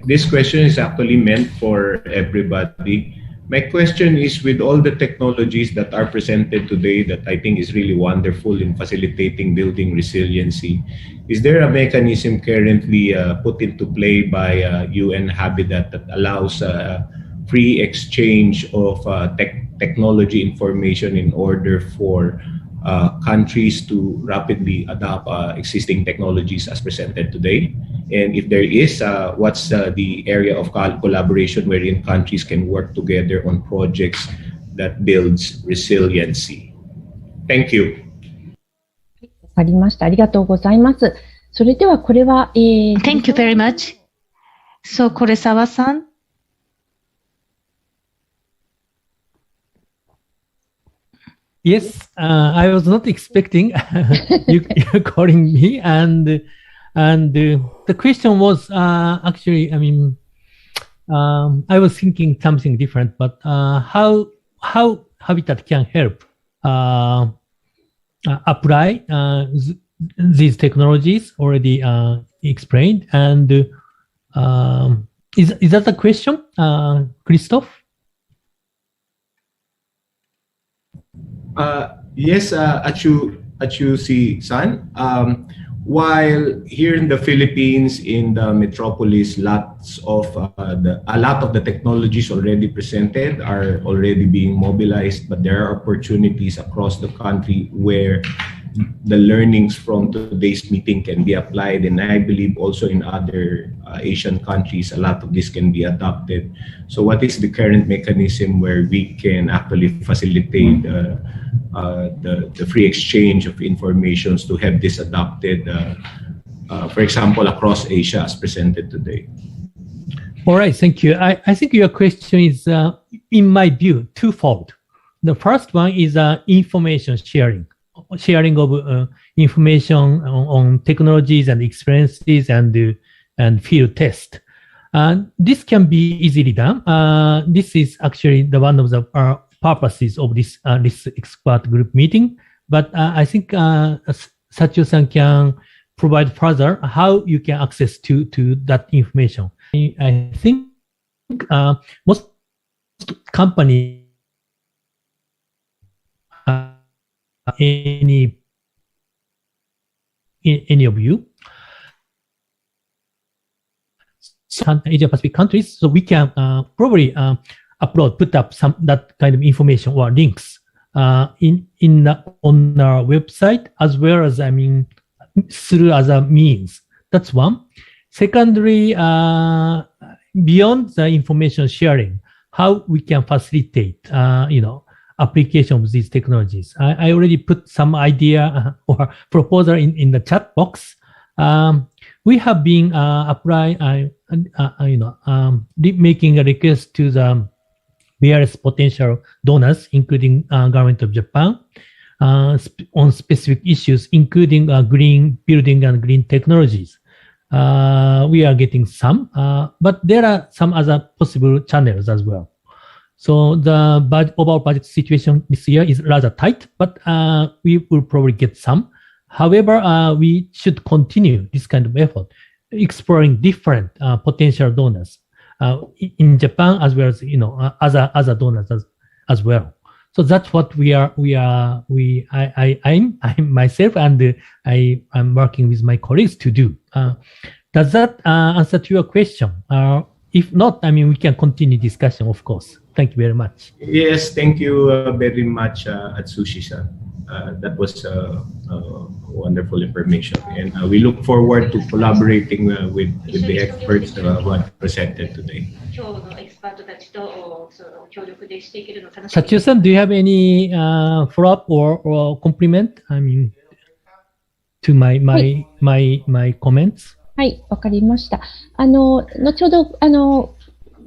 This question is actually meant for everybody. My question is, with all the technologies that are presented today that I think is really wonderful in facilitating building resiliency, is there a mechanism currently put into play by UN Habitat that allows free exchange of technology information in order for countries to rapidly adopt existing technologies as presented today? And if there is, what's the area of collaboration wherein countries can work together on projects that builds resiliency? Thank you. わかりました。ありがとうございます。それではこれは、Thank you very much. So, Koresawa-san. Yes, I was not expecting you calling me, and the question was actually, I mean, I was thinking something different, but how Habitat can help apply these technologies already explained, and is that the question, Christoph? Yes, Achu-san. While here in the Philippines, in the metropolis, a lot of the technologies already presented are already being mobilized, but there are opportunities across the country where the learnings from today's meeting can be applied, and I believe also in other Asian countries, a lot of this can be adopted. So what is the current mechanism where we can actually facilitate the free exchange of information to have this adopted, for example, across Asia as presented today? All right, thank you. I think your question is, in my view, twofold. The first one is information sharing of information on technologies and experiences and field test. This can be easily done. This is actually one of the purposes of this expert group meeting. But I think Sachio-san can provide further how you can access to that information. I think most companies any of you some Asia Pacific countries, so we can probably put up that kind of information or links on our website, as well as, I mean, through other means. That's one. Secondly, beyond the information sharing, how we can facilitate, application of these technologies. I already put some idea or proposal in the chat box. We have been making a request to the various potential donors, including government of Japan, on specific issues, including green building and green technologies. We are getting some, but there are some other possible channels as well. So the overall budget situation this year is rather tight, but we will probably get some. However, we should continue this kind of effort. exploring different potential donors in Japan as well as other donors as well. So that's what I myself and I'm working with my colleagues to do. Does that answer to your question? If not, we can continue discussion, of course. Thank you very much. Yes, thank you very much, Atsushi-san. That was wonderful information, and we look forward to collaborating with the experts who have presented today. Sachio-san, do you have any follow-up or compliment? To my comments. はい、わかりました。後ほど、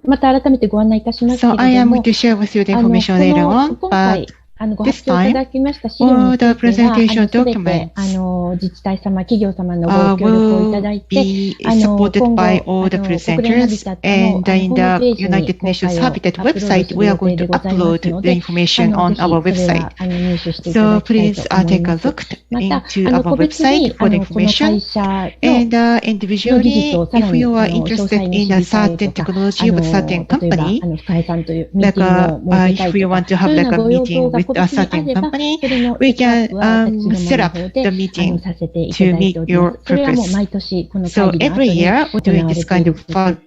また改めてご案内いたしますけれ So ども、 I am going to share with you the information later on, 今回 but ご発表いただきました資料 for につ the いては、 presentation すべて documents 自治体様、企業様のご協力をいただい will て、 be supported by all the 国連ハビ presenters, タットの and ホ in ー the ムページに United 公開 Nations を Habitat アップロード website, する we are 予 going 定 to でございます upload の the で、 information ぜ on ひ our それ website. は入手していただ So きたい please と思 take い a ます。 look また、 into 個 our 別に website for the この会 information. 社の And の技 individually, 術をさら if に you are 詳 interested 細に in 知 a りたい certain とか、 technology with a certain 例えば company, 深井さんというミー like ティングを設けたい if you とか、 want to そう have いうよう like な a ご要 meeting 望が with 個 a 別にあ certain れば、 company, それの we ピックアッ can プは私ども set の up 方 the で meeting させていた to だい meet ておりま your す。それはもう purpose. 毎年この So 会議の後 every に year, we're 行 doing われ this てい kind る of follow-up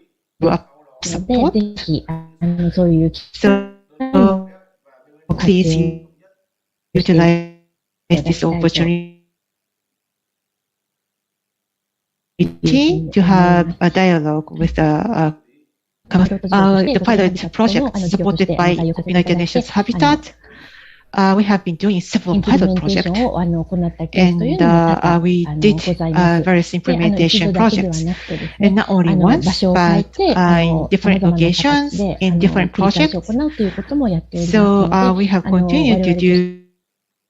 ので、 support. ぜひそういう機会 So を活 please 用してい utilize ただ this きたいと opportunity to have a dialogue with the pilot project supported by United Nations Habitat. We have been doing イ several ンプリ pilot メンテーシ projects, ョンを行ったケースという and のも多々 we ご did ざいます。 various で、一 implementation 度だけでは projects, なくてです and ね、 not only 場 once, 所を変え but て、 in 様 different 々な locations, 形で in different 繰り返し projects. 行うということもやっております So ので、 we have 我々 continued と to し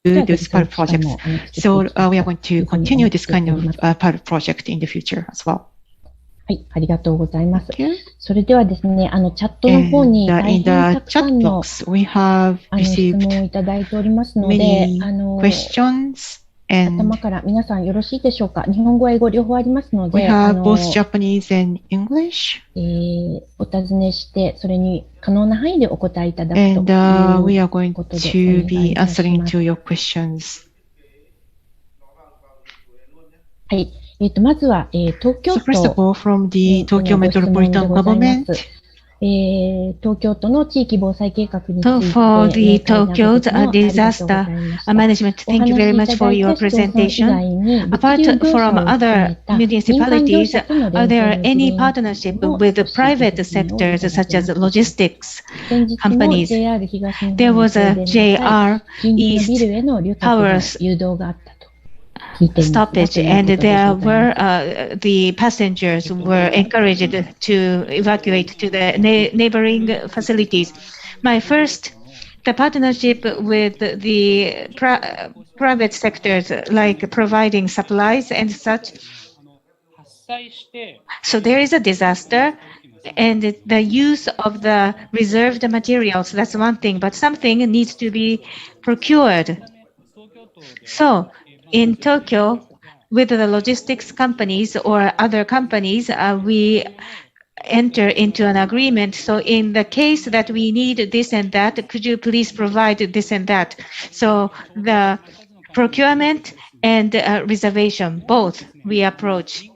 ては do ぜ those ひそういう pilot 機会 projects. も作っていき So たい we are と going to いうふうに continue 思っ this てお kind り of ます。 pilot project in the future as well. はい、ありがとうございます。 Thank you. それではですね、チャットの方 And に大 in 変 the たくさ chat んの box, we have 質 received 問をいただいておりますので、 many questions, and 頭から皆さんよろしいでしょうか。日本語、英語両方ありますの we で、have both Japanese and English. お尋ねして、それに可能な範囲でお答えいただく And と we い are う going ことでお to 願い be いたし answering ます。 to your questions. はい。まずは、東京 So first of 都 all, from the へ Tokyo のご質問で Metropolitan ございま Government, す。東京都の地域防災計画につ So いて、 for the 明快なご Tokyo's 説明ありがとうござい disaster ました。 management, お thank you 話 very しい much た for だい your た市町村以 presentation. 外に、物 Apart 流業者 from を含 other めた民間業 municipalities, 者との are 連 there 携の any 実 partnership 現の with the ご指摘 private ご説明をい sectors ただ such きま as した。 logistics 先日も companies? JR 東日 There 本の was 停 a 電の際、 JR 近隣のビ East ルへの旅客の Towers 誘導があったと聞いていますが、 stoppage, そのような and ことでし there ょうか。 were the passengers were encouraged to evacuate to the neighboring facilities. My first, the partnership with the private sectors, like providing supplies and such. So there is a disaster, and the use of the reserved materials, that's one thing, but something needs to be procured. So in Tokyo, with the logistics companies or other companies, we enter into an agreement. So in the case that we need this and that, could you please provide this and that? So the procurement and reservation, both we approach.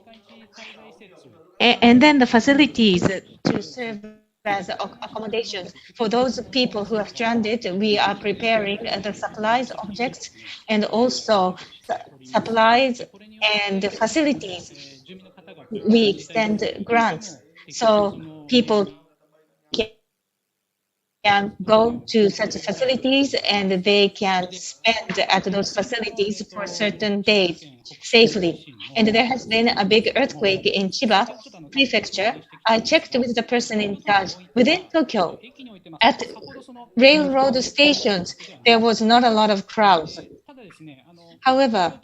And then the facilities to serve as accommodations for those people who are stranded. We are preparing the supplies, objects, and also supplies and facilities. We extend grants so people can go to such facilities and they can spend at those facilities for certain days safely. And there has been a big earthquake in Chiba Prefecture. I checked with the person in charge within Tokyo. At railroad stations, there was not a lot of crowds. However,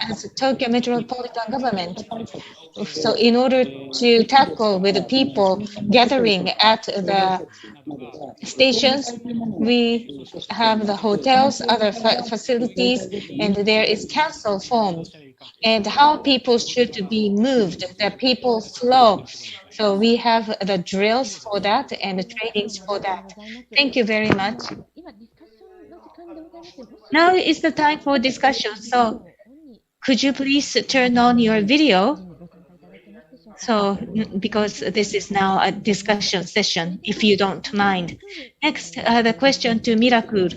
as Tokyo Metropolitan Government, so in order to tackle with the people gathering at the stations, we have the hotels, other facilities, and there is council formed and how people should be moved, the people flow. So we have the drills for that and the trainings for that. Thank you very much. Now is the time for discussion. So could you please turn on your video? So, because this is now a discussion session, if you don't mind. Next, the question to Miracle.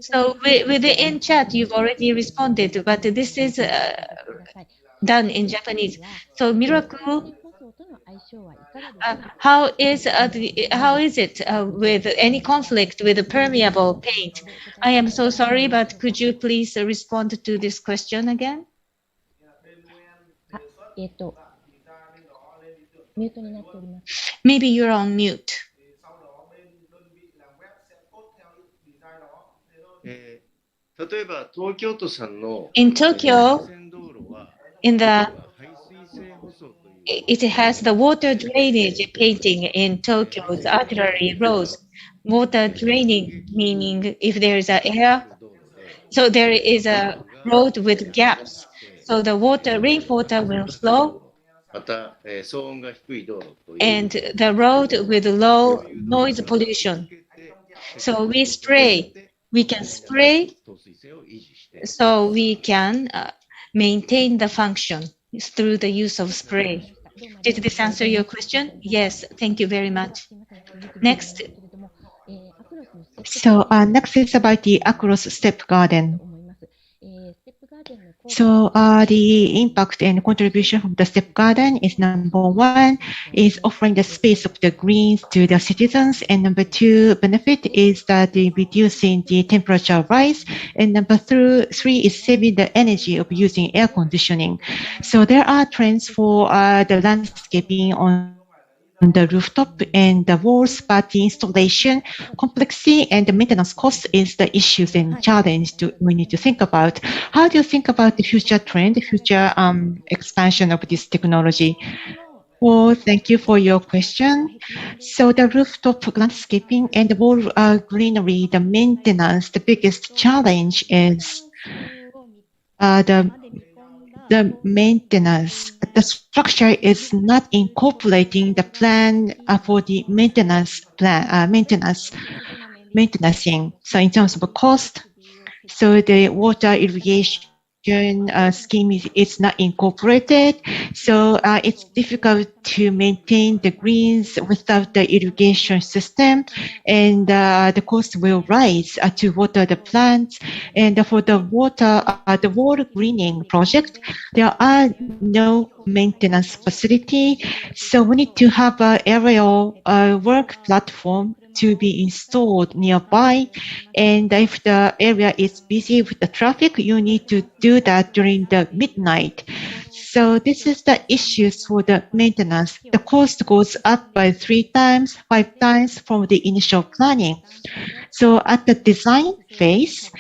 So within chat, you've already responded, but this is done in Japanese. So Miracle, how is it with any conflict with the permeable paint? I am so sorry, but could you please respond to this question again? Maybe you're on mute. In Tokyo, it has the water drainage painting in Tokyo's artillery roads. Water draining, meaning if there is an air, so there is a road with gaps. So the rainwater will flow. And the road with low noise pollution. So we can spray, so we can maintain the function through the use of spray. Did this answer your question? Yes, thank you very much. Next. So next is about the Across Step Garden. So the impact and contribution from the step garden is number one, is offering the space of the greens to the citizens, and number two benefit is that reducing the temperature rise, and number three is saving the energy of using air conditioning. So there are trends for the landscaping on the rooftop and the walls, but the installation complexity and the maintenance cost is the issues and challenge we need to think about. How do you think about the future trend, the future expansion of this technology? Well, thank you for your question. So the rooftop landscaping and the wall greenery, the maintenance, the biggest challenge is the maintenance. The structure is not incorporating the plan for the maintenancing. So in terms of cost, so the water irrigation scheme is not incorporated. So it's difficult to maintain the greens without the irrigation system, and the cost will rise to water the plants. And for the wall greening project, there are no maintenance facility. So we need to have an aerial work platform to be installed nearby. And if the area is busy with the traffic, you need to do that during the midnight. So this is the issues for the maintenance. The cost goes up by 3 times, 5 times from the initial planning. So at the design phase,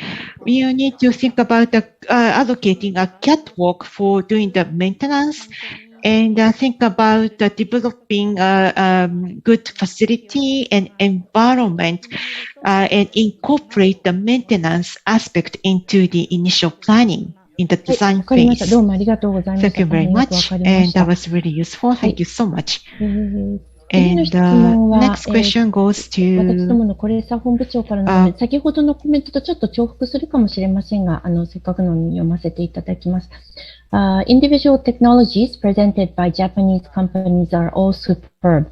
you need to think about allocating a catwalk for doing the maintenance, and think about developing a good facility and environment, and incorporate the maintenance aspect into the initial planning in the design phase. Thank you very much, and that was really useful. Thank you so much. And next question goes to 私どものコレーサー本部長からなので、先ほどのコメントとちょっと重複するかもしれませんが、せっかくのに読ませていただきます。Individual technologies presented by Japanese companies are all superb.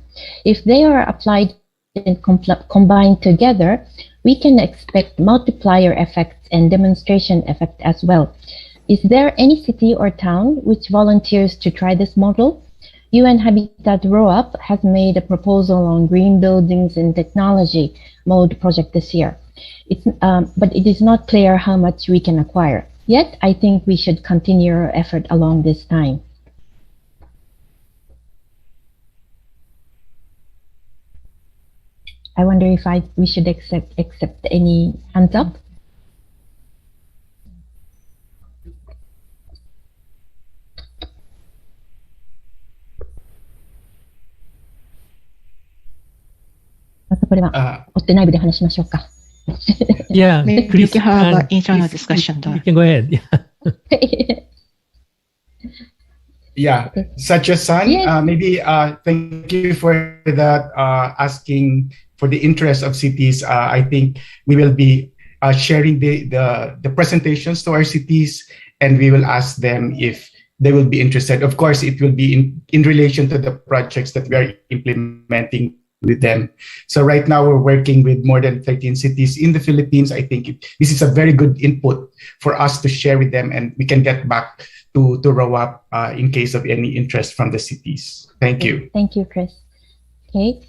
If they are applied and combined together, we can expect multiplier effects and demonstration effect as well. Is there any city or town which volunteers to try this model? UN Habitat Row-Up has made a proposal on green buildings and technology mode project this year. But it is not clear how much we can acquire. Yet, I think we should continue our effort along this time. I wonder if we should accept any hands up. Yeah, maybe we can have an internal discussion. You can go ahead. Yeah, Satya-san, Yes. maybe thank you for that, asking for the interest of cities. I think we will be sharing the presentations to our cities, and we will ask them if they will be interested. Of course, it will be in relation to the projects that we are implementing with them. So right now we're working with more than 13 cities in the Philippines. I think this is a very good input for us to share with them, and we can get back to ROAP in case of any interest from the cities. Thank you. Thank you, Chris. Okay.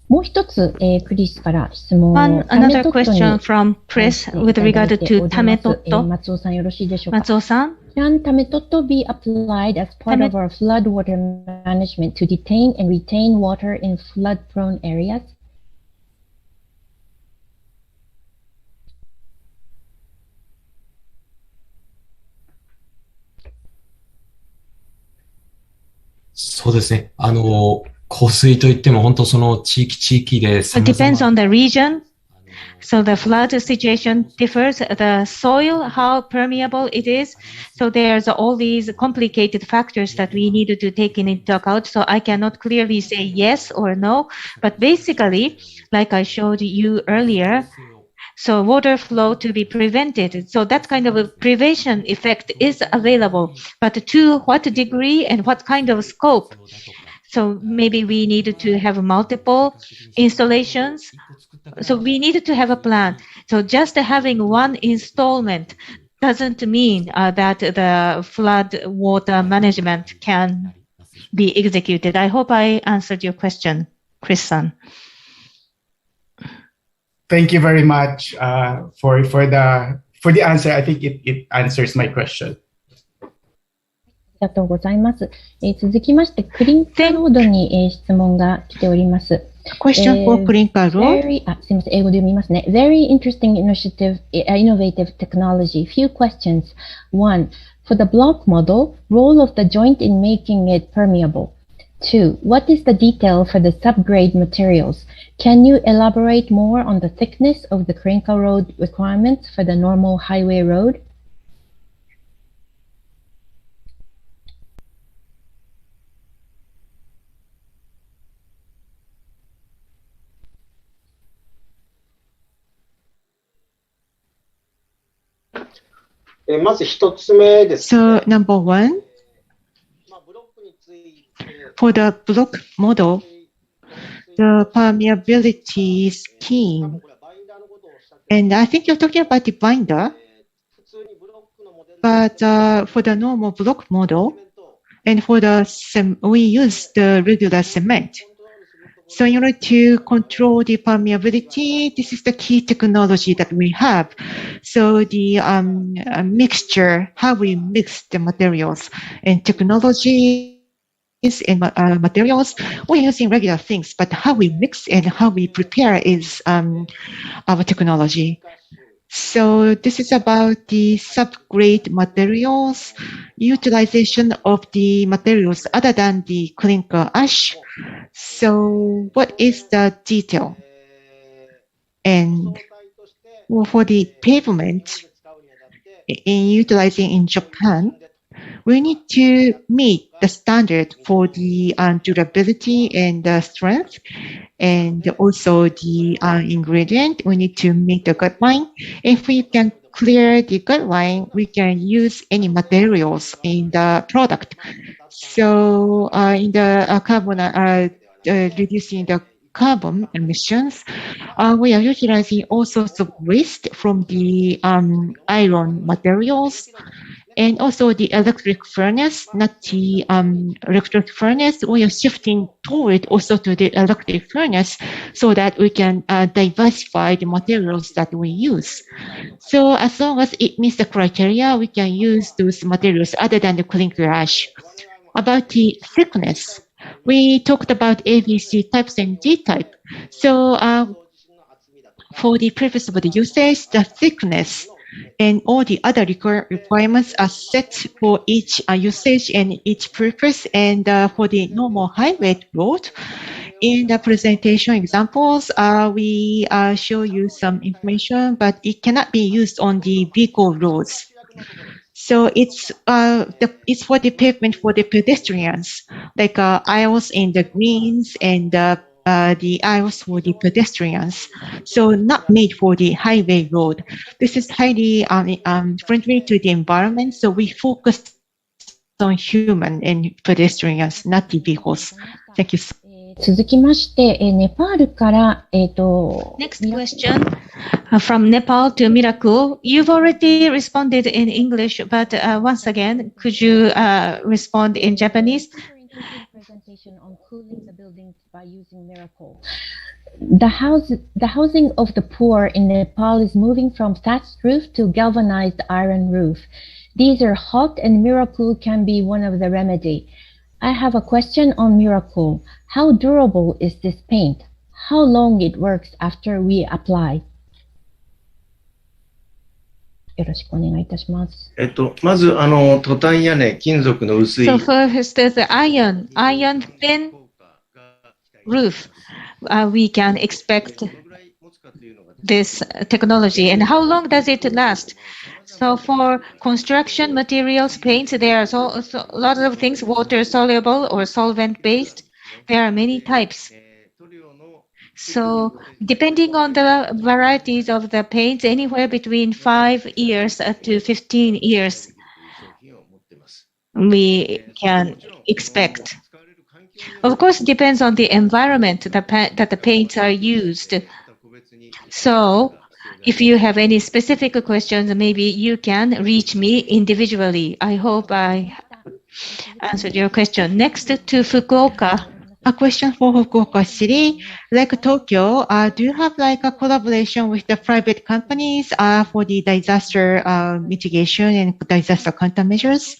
もう一つ、クリスから質問を Another question from Chris with regard to ためとっと。松尾さんよろしいでしょうか。松尾さん。Can ためとっと be applied as part of our floodwater management to detain and retain water in flood-prone areas? そうですね。降水といっても本当その地域で It depends on the region. So the flood situation differs. The soil, how permeable it is. So there's all these complicated factors that we need to take into account. So I cannot clearly say yes or no. But basically, like I showed you earlier, so water flow to be prevented. So that kind of a prevention effect is available. But to what degree and what kind of scope? So maybe we need to have multiple installations. So we need to have a plan. So just having one installment doesn't mean that the flood water management can be executed. I hope I answered your question, Chris-san. Thank you very much for the answer. I think it answers my question. ありがとうございます。続きまして、クリンカーロードに、質問が来ております。Question for Clinker Road. すみません、英語で読みますね。Very interesting initiative, innovative technology. Few questions. One, for the block model, role of the joint in making it permeable. Two, what is the detail for the subgrade materials? Can you elaborate more on the thickness of the clinker road requirements for the normal highway road? まず一つ目ですね。So number one, for the block model, the permeability is keen. And I think you're talking about the binder, but for the normal block model, and for the we use the regular cement. So in order to control the permeability, this is the key technology that we have. So the mixture, how we mix the materials and technology and materials, we're using regular things, but how we mix and how we prepare is our technology. So this is about the subgrade materials, utilization of the materials other than the clinker ash. So what is the detail? And for the pavement, in utilizing in Japan, we need to meet the standard for the durability and strength, and also the ingredient. We need to meet the guideline. If we can clear the guideline, we can use any materials in the product. So in the carbon, reducing the carbon emissions, we are utilizing all sorts of waste from the iron materials. And also the electric furnace, not the electric furnace, we are shifting toward also to the electric furnace so that we can diversify the materials that we use. So as long as it meets the criteria, we can use those materials other than the clinker ash. About the thickness, we talked about ABC types and D type. So for the purpose of the usage, the thickness and all the other requirements are set for each usage and each purpose. And for the normal highway road, in the presentation examples, we show you some information, but it cannot be used on the vehicle roads. So it's for the pavement for the pedestrians, like aisles in the greens and the aisles for the pedestrians. So not made for the highway road. This is highly friendly to the environment. So we focus on human and pedestrians, not the vehicles. Thank you. 続きまして、ネパールから、Next question from Nepal to Miracle. You've already responded in English, but once again, could you respond in Japanese? Presentation on cooling the buildings by using Miracle. The housing of the poor in Nepal is moving from thatched roof to galvanized iron roof. These are hot, and Miracle can be one of the remedy. I have a question on Miracle. How durable is this paint? How long it works after we apply? よろしくお願いいたします。まず、トタン屋根、金属の薄い。So first, the iron thin roof. We can expect this technology. And how long does it last? So for construction materials, paints, there are a lot of things, water soluble or solvent based. There are many types. So depending on the varieties of the paints, anywhere between 5 years to 15 years, we can expect. Of course, it depends on the environment that the paints are used. So if you have any specific questions, maybe you can reach me individually. I hope I answered your question. Next to Fukuoka. A question for Fukuoka City. Like Tokyo, do you have like a collaboration with the private companies for the disaster mitigation and disaster countermeasures?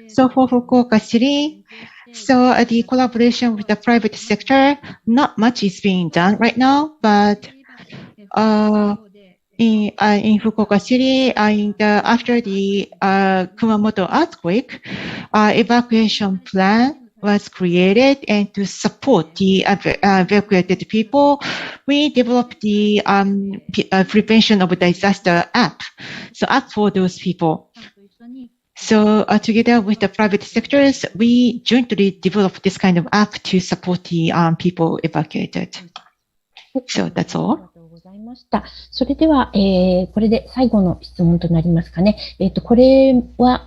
So for Fukuoka City, so the collaboration with the private sector, not much is being done right now, but in Fukuoka City, after the Kumamoto earthquake, evacuation plan was created, and to support the evacuated people, we developed the prevention of disaster app. So app for those people. So together with the private sectors, we jointly developed this kind of app to support the people evacuated. So that's all. それでは、これで最後の質問となりますかね。これは、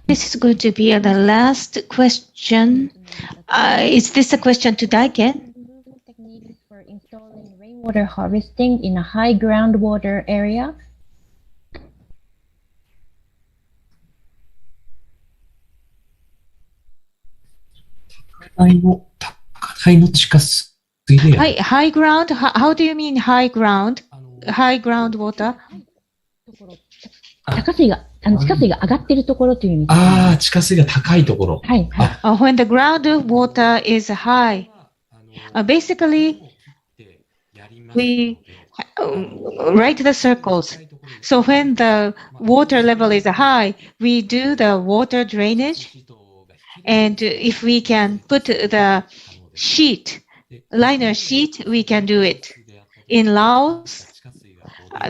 This is going to be the last question. Is this a question to Daiken? Techniques for installing rainwater harvesting in a high groundwater area. 高いの近すぎで。High ground? How do you mean high ground? High groundwater? 地下水が上がっているところという意味です。ああ、地下水が高いところ。はい。When the groundwater is high, basically we write the circles. So when the water level is high, we do the water drainage, and if we can put the liner sheet, we can do it. In Laos,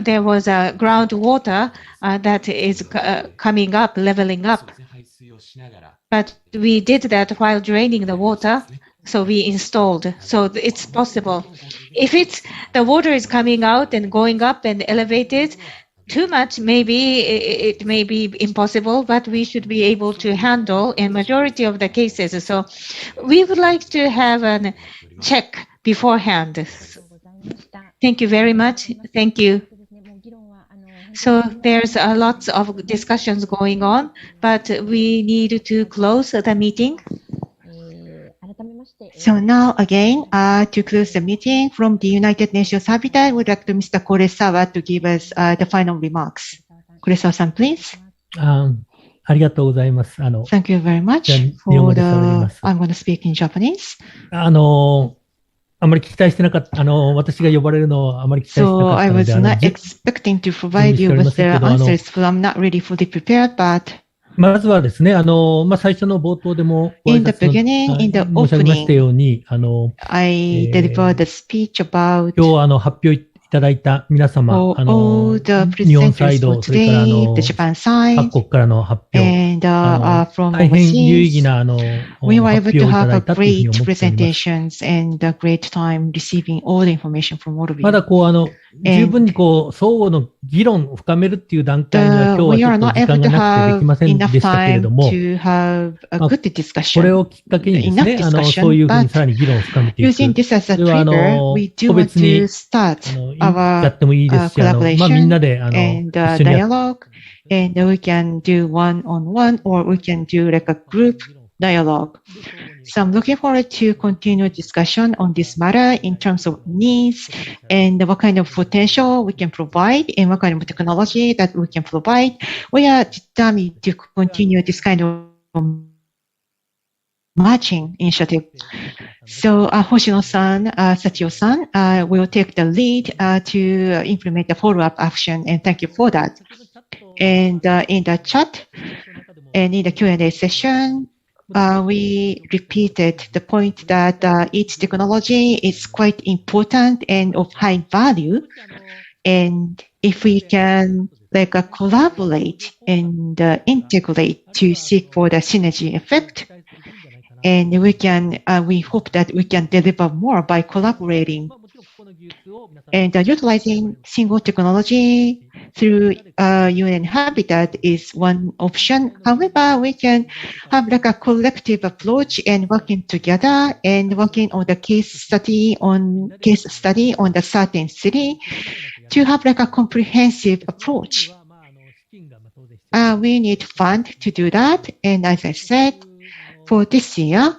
there was a groundwater that is coming up, leveling up. But we did that while draining the water, so we installed. So it's possible. If the water is coming out and going up and elevated too much, maybe it may be impossible, but we should be able to handle in majority of the cases. So we would like to have a check beforehand. Thank you very much. Thank you. So there's lots of discussions going on, but we need to close the meeting. So now again, to close the meeting from the United Nations Habitat, we would like to Mr. Koresawa to give us the final remarks. Koresawa-san, please. ありがとうございます。Thank you very much for the, I'm going to speak in Japanese. あまり期待してなかった、私が呼ばれるのをあまり期待してなかったので、So I was not expecting to provide you with the answers, so I'm not really fully prepared, but まずはですね、最初の冒頭でもご挨 In the 拶の beginning, in the 申し上げましたように、 I delivered the speech about 今日発表いただいた皆様、 for all the 日本サイ presenters for ド、それから today, the Japan side, 各国からの発表、 and from 大変有意義 overseas. なWe were 発 able 表 to をいた have だ a いたというふうに great 思っております。 presentations and a great time receiving all the information from all of ま you. だ十分に相互の議論を深めるっていう段階には今日は We ちょ are っと not 時 able 間 to がなくてできませ have んで enough したけれど time も、 to have a good これ discussion, をきっかけにです enough ね、 そう discussion, いうふうに but さらに議論を深めていく。 using this as そ a れは trigger, we do 個 want 別に to start や our ってもいいですし、みん collaboration なで and 一緒にやっ dialogue, and we can do one-on-one or we can do like a group dialogue. So I'm looking forward to continue discussion on this matter in terms of needs and what kind of potential we can provide and what kind of technology that we can provide. We are determined to continue this kind of matching initiative. So Hoshino-san, Sachio-san will take the lead to implement the follow-up action, and thank you for that. And in the chat and in the Q&A session, we repeated the point that each technology is quite important and of high value. And if we can collaborate and integrate to seek for the synergy effect, and we hope that we can deliver more by collaborating. And utilizing single technology through UN Habitat is one option. However, we can have like a collective approach and working together and working on the case study on the certain city to have like a comprehensive approach. We need fund to do that. And as I said, for this year,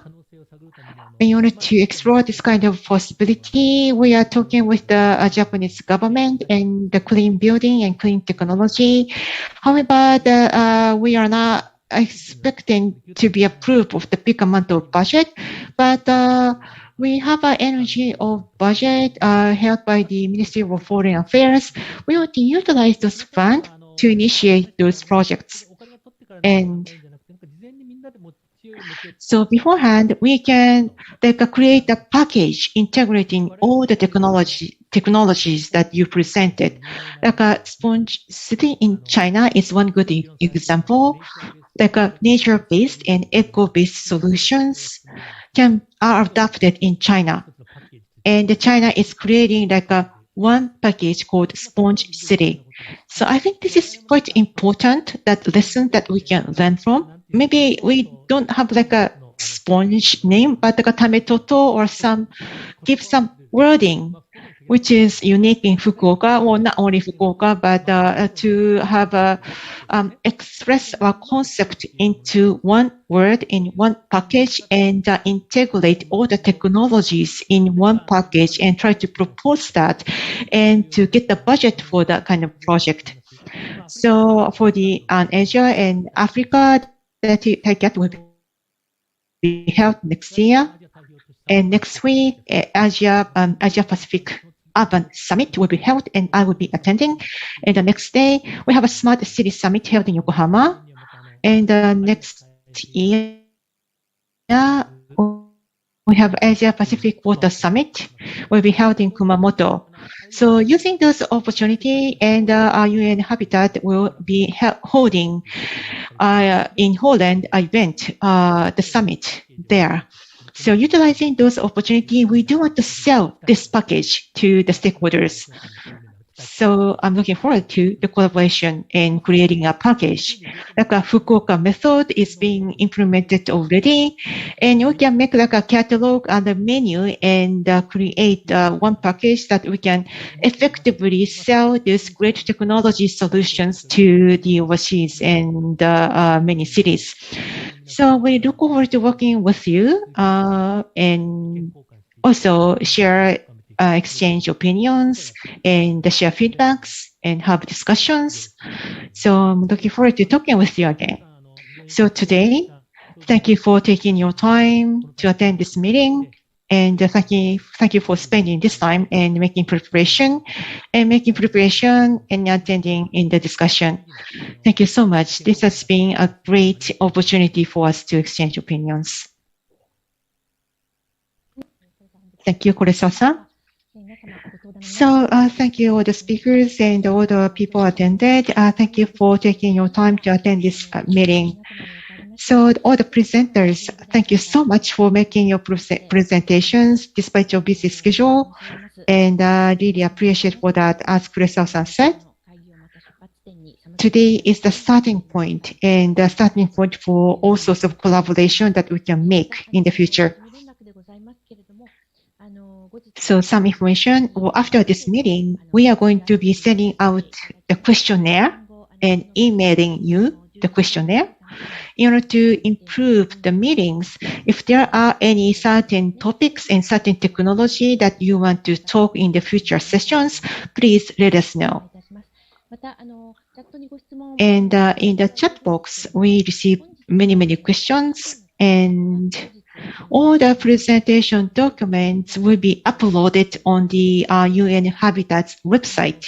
in order to explore this kind of possibility, we are talking with the Japanese government and the clean building and clean technology. However, we are not expecting to be approved of the big amount of budget, but we have an energy of budget held by the Ministry of Foreign Affairs. We want to utilize those funds to initiate those projects. And so beforehand, we can create a package integrating all the technologies that you presented. Like a sponge city in China is one good example. Like a nature-based and eco-based solutions are adopted in China. And China is creating like a one package called Sponge City. So I think this is quite important, that lesson that we can learn from. Maybe we don't have like a sponge name, but like a tametoto or give some wording, which is unique in Fukuoka, or not only Fukuoka, but to have express our concept into one word in one package and integrate all the technologies in one package and try to propose that and to get the budget for that kind of project. So for the Asia and Africa, that will be held next year. And next week, Asia Pacific Urban Summit will be held, and I will be attending. And the next day, we have a Smart City Summit held in Yokohama. And next year, we have Asia Pacific Water Summit will be held in Kumamoto. So using those opportunity, and our UN Habitat will be holding in Holland event, the summit there. So utilizing those opportunities, we do want to sell this package to the stakeholders. So I'm looking forward to the collaboration in creating a package. Like a Fukuoka method is being implemented already, and we can make like a catalog and a menu and create one package that we can effectively sell these great technology solutions to the overseas and many cities. So we look forward to working with you and also exchange opinions and share feedbacks and have discussions. So I'm looking forward to talking with you again. So today, thank you for taking your time to attend this meeting. And thank you for spending this time and making preparation and attending in the discussion. Thank you so much. This has been a great opportunity for us to exchange opinions. Thank you, Koresawa-san. So thank you all the speakers and all the people attended. Thank you for taking your time to attend this meeting. So all the presenters, thank you so much for making your presentations despite your busy schedule, and really appreciate for that. As Koresawa-san said, today is the starting point and the starting point for all sorts of collaboration that we can make in the future. So some information, after this meeting, we are going to be sending out the questionnaire and emailing you the questionnaire in order to improve the meetings. If there are any certain topics and certain technology that you want to talk in the future sessions, please let us know. And in the chat box, we receive many questions, and all the presentation documents will be uploaded on the UN Habitat's website.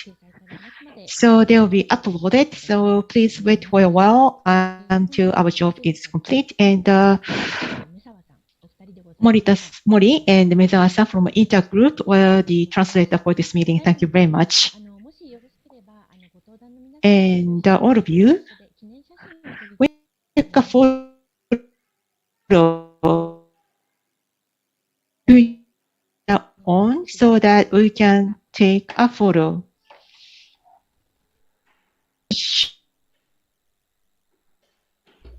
So they will be uploaded. So please wait for a while until our job is complete. And Mori and Mezawa-san from Intergroup were the translator for this meeting. Thank you very much. And all of you, we take a photo on so that we can take a photo.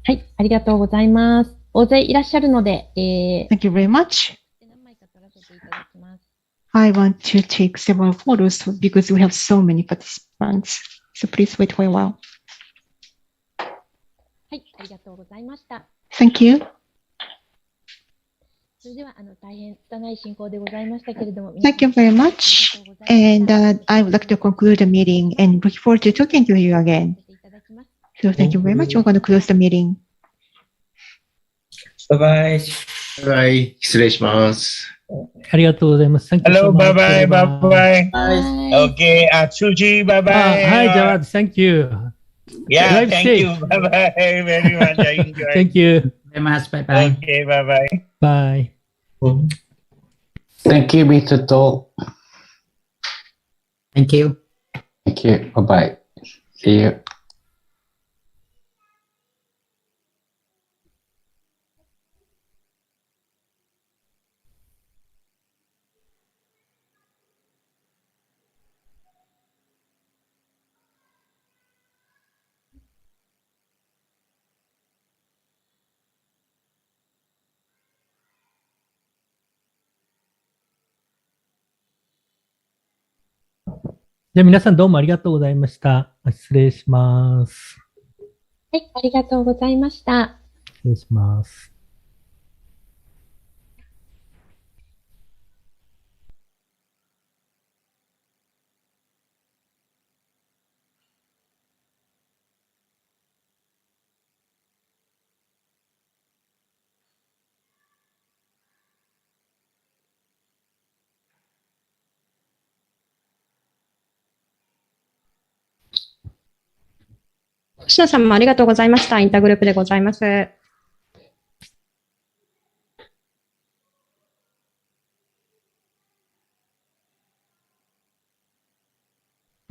Thank you very much. I want to take several photos because we have so many participants. So please wait for a while. Thank you. Thank you very much. And I would like to conclude the meeting and look forward to talking to you again. So thank you very much. We're going to close the meeting. Bye-bye. Bye-bye. 失礼します。ありがとうございます。Hello, bye-bye, bye-bye. Okay, Suji, bye-bye. Hi, Jawad. Thank you. Yeah, Drive thank safe. you. Bye-bye very much. I enjoyed. Thank you. Bye-bye. Okay, bye-bye. Bye. Thank you, Mr. To. Thank you. Thank you. Bye-bye. See you.じゃあ皆さんどうもありがとうございました。失礼します。はい、ありがとうございました。失礼します。星野さんもありがとうございました。インターグループでございます。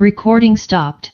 Recording stopped.